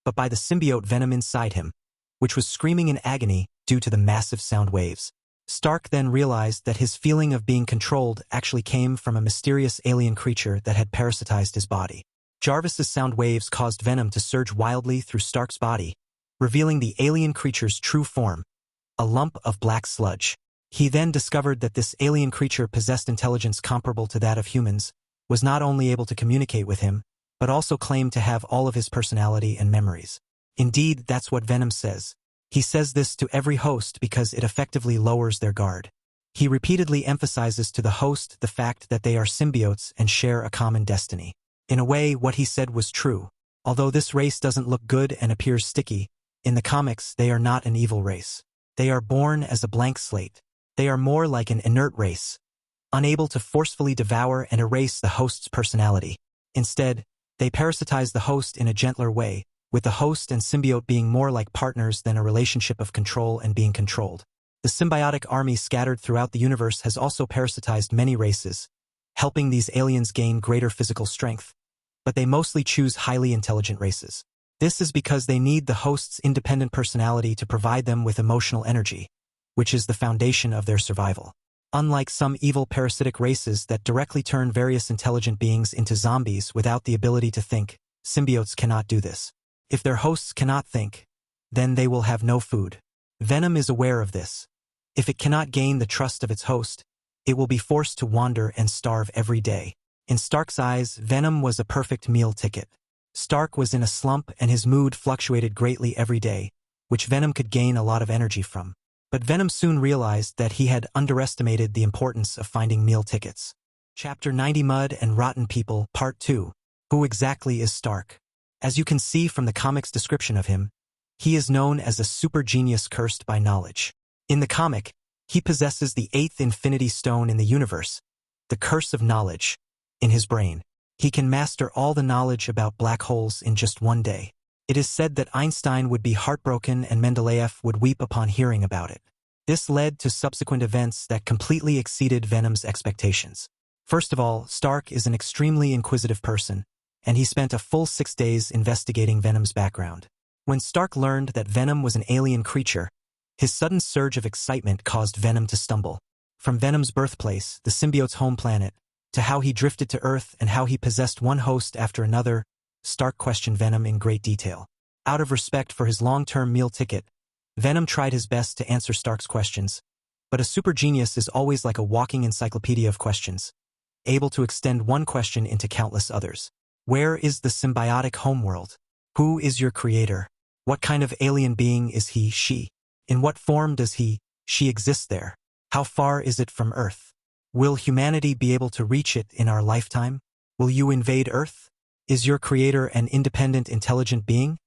but by the symbiote Venom inside him, which was screaming in agony due to the massive sound waves. Stark then realized that his feeling of being controlled actually came from a mysterious alien creature that had parasitized his body. Jarvis's sound waves caused Venom to surge wildly through Stark's body, revealing the alien creature's true form, a lump of black sludge. He then discovered that this alien creature possessed intelligence comparable to that of humans, was not only able to communicate with him, but also claimed to have all of his personality and memories. Indeed, that's what Venom says. He says this to every host because it effectively lowers their guard. He repeatedly emphasizes to the host the fact that they are symbiotes and share a common destiny. In a way, what he said was true. Although this race doesn't look good and appears sticky, in the comics they are not an evil race. They are born as a blank slate. They are more like an inert race, unable to forcefully devour and erase the host's personality. Instead, they parasitize the host in a gentler way, with the host and symbiote being more like partners than a relationship of control and being controlled. The symbiotic army scattered throughout the universe has also parasitized many races, helping these aliens gain greater physical strength, but they mostly choose highly intelligent races. This is because they need the host's independent personality to provide them with emotional energy, which is the foundation of their survival. Unlike some evil parasitic races that directly turn various intelligent beings into zombies without the ability to think, symbiotes cannot do this. If their hosts cannot think, then they will have no food. Venom is aware of this. If it cannot gain the trust of its host, it will be forced to wander and starve every day. In Stark's eyes, Venom was a perfect meal ticket. Stark was in a slump and his mood fluctuated greatly every day, which Venom could gain a lot of energy from. But Venom soon realized that he had underestimated the importance of finding meal tickets. Chapter 90 Mud and Rotten People, Part 2. Who exactly is Stark? As you can see from the comic's description of him, he is known as a super genius cursed by knowledge. In the comic, he possesses the 8th Infinity Stone in the universe, the Curse of Knowledge, in his brain. He can master all the knowledge about black holes in just one day. It is said that Einstein would be heartbroken and Mendeleev would weep upon hearing about it. This led to subsequent events that completely exceeded Venom's expectations. First of all, Stark is an extremely inquisitive person, and he spent a full 6 days investigating Venom's background. When Stark learned that Venom was an alien creature, his sudden surge of excitement caused Venom to stumble. From Venom's birthplace, the symbiote's home planet, to how he drifted to Earth and how he possessed one host after another, Stark questioned Venom in great detail. Out of respect for his long-term meal ticket, Venom tried his best to answer Stark's questions, but a super genius is always like a walking encyclopedia of questions, able to extend one question into countless others. Where is the symbiotic homeworld? Who is your creator? What kind of alien being is he, she? In what form does he, she exist there? How far is it from Earth? Will humanity be able to reach it in our lifetime? Will you invade Earth? Is your creator an independent, intelligent being,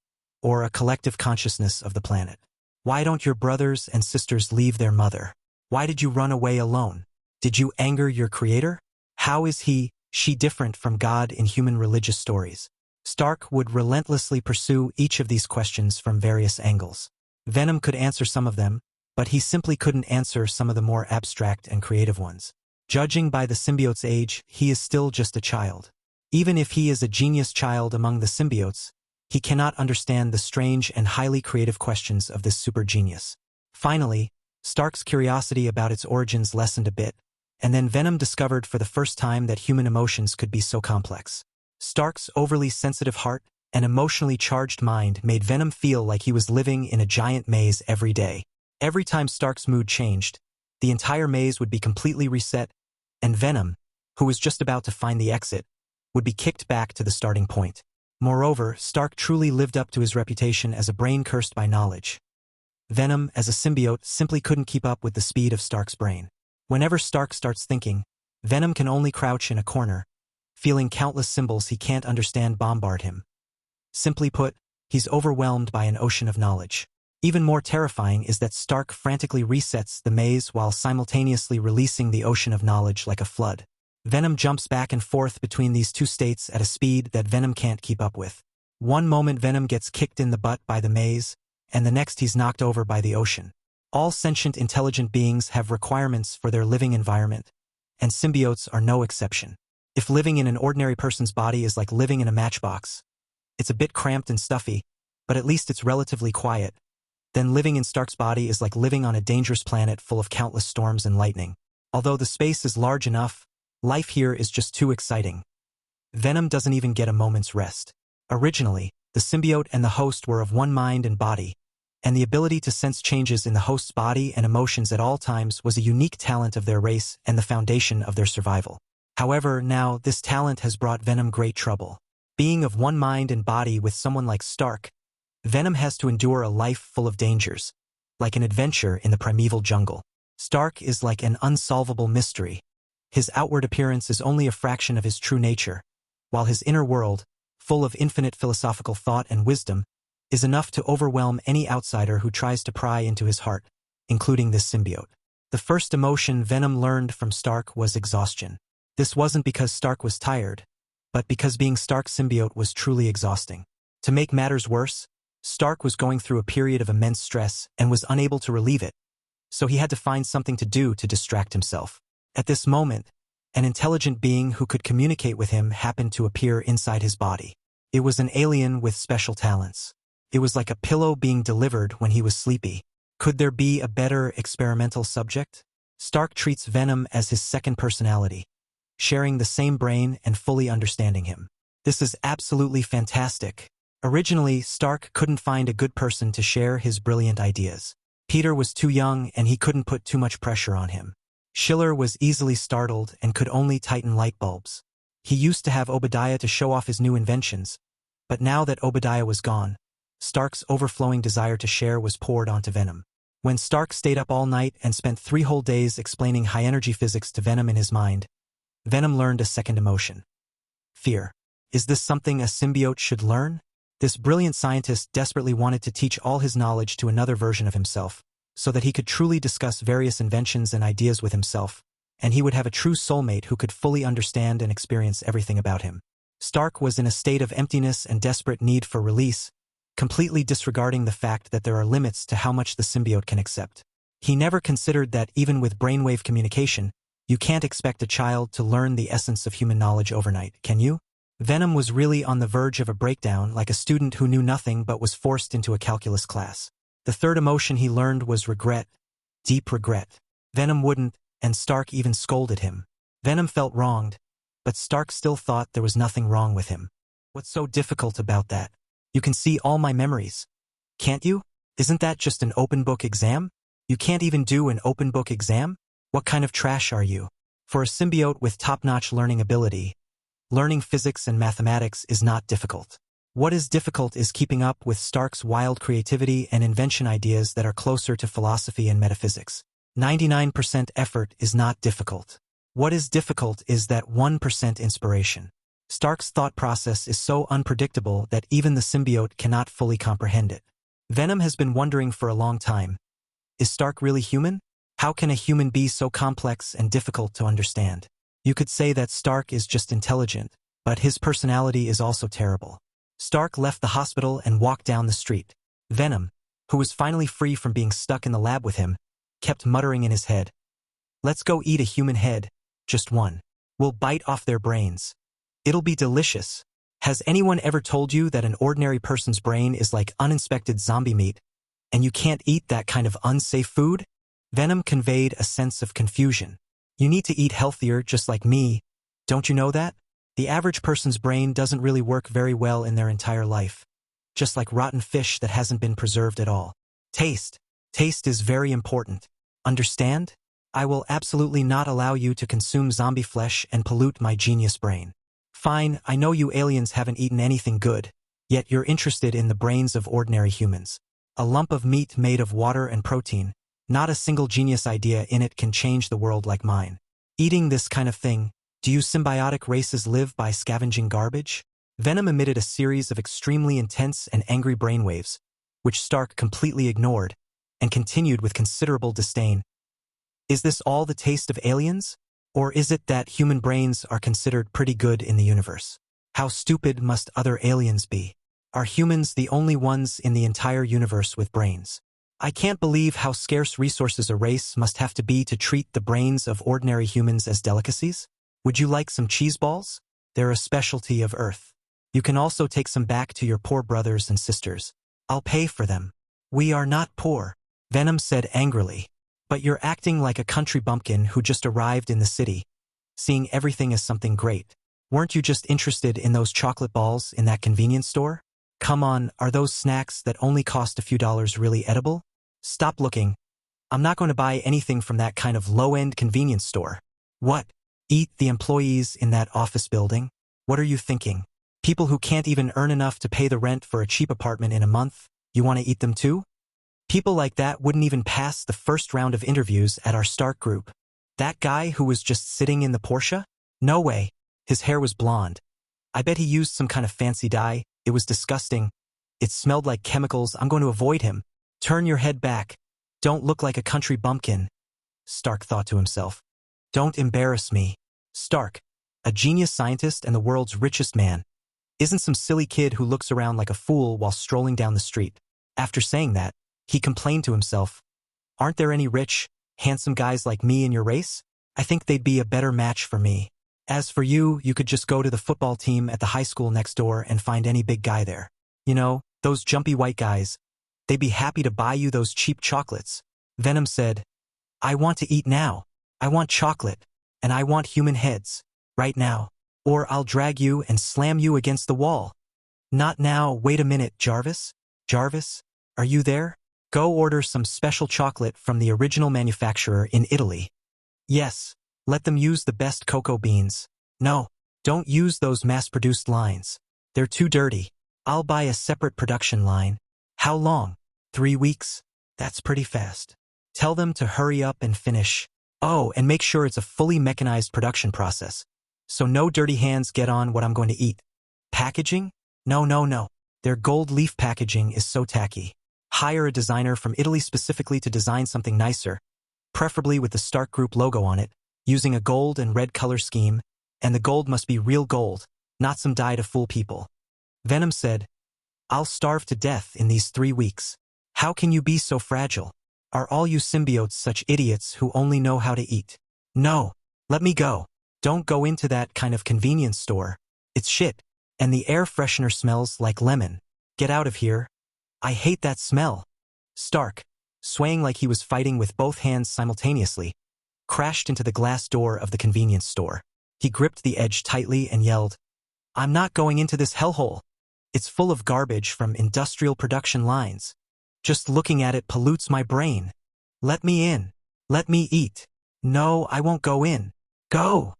or a collective consciousness of the planet? Why don't your brothers and sisters leave their mother? Why did you run away alone? Did you anger your creator? How is he, she different from God in human religious stories? Stark would relentlessly pursue each of these questions from various angles. Venom could answer some of them, but he simply couldn't answer some of the more abstract and creative ones. Judging by the symbiote's age, he is still just a child. Even if he is a genius child among the symbiotes, he cannot understand the strange and highly creative questions of this super genius. Finally, Stark's curiosity about its origins lessened a bit, and then Venom discovered for the first time that human emotions could be so complex. Stark's overly sensitive heart and emotionally charged mind made Venom feel like he was living in a giant maze every day. Every time Stark's mood changed, the entire maze would be completely reset, and Venom, who was just about to find the exit, would be kicked back to the starting point. Moreover, Stark truly lived up to his reputation as a brain cursed by knowledge. Venom, as a symbiote, simply couldn't keep up with the speed of Stark's brain. Whenever Stark starts thinking, Venom can only crouch in a corner, feeling countless symbols he can't understand bombard him. Simply put, he's overwhelmed by an ocean of knowledge. Even more terrifying is that Stark frantically resets the maze while simultaneously releasing the ocean of knowledge like a flood. Venom jumps back and forth between these two states at a speed that Venom can't keep up with. One moment Venom gets kicked in the butt by the maze, and the next he's knocked over by the ocean. All sentient intelligent beings have requirements for their living environment, and symbiotes are no exception. If living in an ordinary person's body is like living in a matchbox, it's a bit cramped and stuffy, but at least it's relatively quiet. Then living in Stark's body is like living on a dangerous planet full of countless storms and lightning. Although the space is large enough, life here is just too exciting. Venom doesn't even get a moment's rest. Originally, the symbiote and the host were of one mind and body, and the ability to sense changes in the host's body and emotions at all times was a unique talent of their race and the foundation of their survival. However, now this talent has brought Venom great trouble. Being of one mind and body with someone like Stark, Venom has to endure a life full of dangers, like an adventure in the primeval jungle. Stark is like an unsolvable mystery. His outward appearance is only a fraction of his true nature, while his inner world, full of infinite philosophical thought and wisdom, is enough to overwhelm any outsider who tries to pry into his heart, including this symbiote. The first emotion Venom learned from Stark was exhaustion. This wasn't because Stark was tired, but because being Stark's symbiote was truly exhausting. To make matters worse, Stark was going through a period of immense stress and was unable to relieve it, so he had to find something to do to distract himself. At this moment, an intelligent being who could communicate with him happened to appear inside his body. It was an alien with special talents. It was like a pillow being delivered when he was sleepy. Could there be a better experimental subject? Stark treats Venom as his second personality, sharing the same brain and fully understanding him. This is absolutely fantastic. Originally, Stark couldn't find a good person to share his brilliant ideas. Peter was too young and he couldn't put too much pressure on him. Schiller was easily startled and could only tighten light bulbs. He used to have Obadiah to show off his new inventions, but now that Obadiah was gone, Stark's overflowing desire to share was poured onto Venom. When Stark stayed up all night and spent 3 whole days explaining high-energy physics to Venom in his mind, Venom learned a second emotion: fear. Is this something a symbiote should learn? This brilliant scientist desperately wanted to teach all his knowledge to another version of himself, so that he could truly discuss various inventions and ideas with himself, and he would have a true soulmate who could fully understand and experience everything about him. Stark was in a state of emptiness and desperate need for release, completely disregarding the fact that there are limits to how much the symbiote can accept. He never considered that even with brainwave communication, you can't expect a child to learn the essence of human knowledge overnight, can you? Venom was really on the verge of a breakdown, like a student who knew nothing but was forced into a calculus class. The third emotion he learned was regret, deep regret. Venom wouldn't, and Stark even scolded him. Venom felt wronged, but Stark still thought there was nothing wrong with him. What's so difficult about that? You can see all my memories. Can't you? Isn't that just an open book exam? You can't even do an open book exam? What kind of trash are you? For a symbiote with top-notch learning ability, learning physics and mathematics is not difficult. What is difficult is keeping up with Stark's wild creativity and invention ideas that are closer to philosophy and metaphysics. 99% effort is not difficult. What is difficult is that 1% inspiration. Stark's thought process is so unpredictable that even the symbiote cannot fully comprehend it. Venom has been wondering for a long time, is Stark really human? How can a human be so complex and difficult to understand? You could say that Stark is just intelligent, but his personality is also terrible. Stark left the hospital and walked down the street. Venom, who was finally free from being stuck in the lab with him, kept muttering in his head, "Let's go eat a human head, just one. We'll bite off their brains. It'll be delicious." Has anyone ever told you that an ordinary person's brain is like uninspected zombie meat, and you can't eat that kind of unsafe food? Venom conveyed a sense of confusion. You need to eat healthier just like me, don't you know that? The average person's brain doesn't really work very well in their entire life. Just like rotten fish that hasn't been preserved at all. Taste. Taste is very important. Understand? I will absolutely not allow you to consume zombie flesh and pollute my genius brain. Fine, I know you aliens haven't eaten anything good, yet you're interested in the brains of ordinary humans. A lump of meat made of water and protein, not a single genius idea in it can change the world like mine. Eating this kind of thing, do you symbiotic races live by scavenging garbage? Venom emitted a series of extremely intense and angry brainwaves, which Stark completely ignored, and continued with considerable disdain. Is this all the taste of aliens? Or is it that human brains are considered pretty good in the universe? How stupid must other aliens be? Are humans the only ones in the entire universe with brains? I can't believe how scarce resources a race must have to be to treat the brains of ordinary humans as delicacies. Would you like some cheese balls? They're a specialty of Earth. You can also take some back to your poor brothers and sisters. I'll pay for them. We are not poor, Venom said angrily. But you're acting like a country bumpkin who just arrived in the city, seeing everything as something great. Weren't you just interested in those chocolate balls in that convenience store? Come on, are those snacks that only cost a few dollars really edible? Stop looking. I'm not going to buy anything from that kind of low-end convenience store. What? Eat the employees in that office building? What are you thinking? People who can't even earn enough to pay the rent for a cheap apartment in a month, you want to eat them too? People like that wouldn't even pass the first round of interviews at our Stark group. That guy who was just sitting in the Porsche? No way. His hair was blonde. I bet he used some kind of fancy dye. It was disgusting. It smelled like chemicals. I'm going to avoid him. Turn your head back. Don't look like a country bumpkin, Stark thought to himself. Don't embarrass me. Stark, a genius scientist and the world's richest man, isn't some silly kid who looks around like a fool while strolling down the street. After saying that, he complained to himself, aren't there any rich, handsome guys like me in your race? I think they'd be a better match for me. As for you, you could just go to the football team at the high school next door and find any big guy there. You know, those jumpy white guys. They'd be happy to buy you those cheap chocolates. Venom said, I want to eat now. I want chocolate. And I want human heads. Right now. Or I'll drag you and slam you against the wall. Not now. Wait a minute, Jarvis. Jarvis, are you there? Go order some special chocolate from the original manufacturer in Italy. Yes, let them use the best cocoa beans. No, don't use those mass-produced lines. They're too dirty. I'll buy a separate production line. How long? 3 weeks? That's pretty fast. Tell them to hurry up and finish. Oh, and make sure it's a fully mechanized production process. So no dirty hands get on what I'm going to eat. Packaging? No, no, no. Their gold leaf packaging is so tacky. Hire a designer from Italy specifically to design something nicer, preferably with the Stark Group logo on it, using a gold and red color scheme, and the gold must be real gold, not some dye to fool people. Venom said, I'll starve to death in these 3 weeks. How can you be so fragile? Are all you symbiotes such idiots who only know how to eat? No. Let me go. Don't go into that kind of convenience store. It's shit. And the air freshener smells like lemon. Get out of here. I hate that smell. Stark, swaying like he was fighting with both hands simultaneously, crashed into the glass door of the convenience store. He gripped the edge tightly and yelled, I'm not going into this hellhole. It's full of garbage from industrial production lines. Just looking at it pollutes my brain. Let me in. Let me eat. No, I won't go in. Go!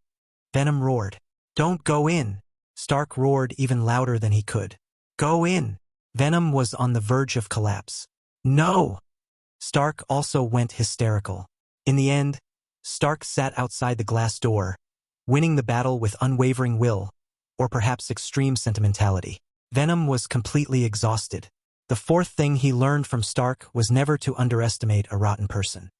Venom roared. Don't go in. Stark roared even louder than he could. Go in. Venom was on the verge of collapse. No! Stark also went hysterical. In the end, Stark sat outside the glass door, winning the battle with unwavering will, or perhaps extreme sentimentality. Venom was completely exhausted. The fourth thing he learned from Stark was never to underestimate a rotten person.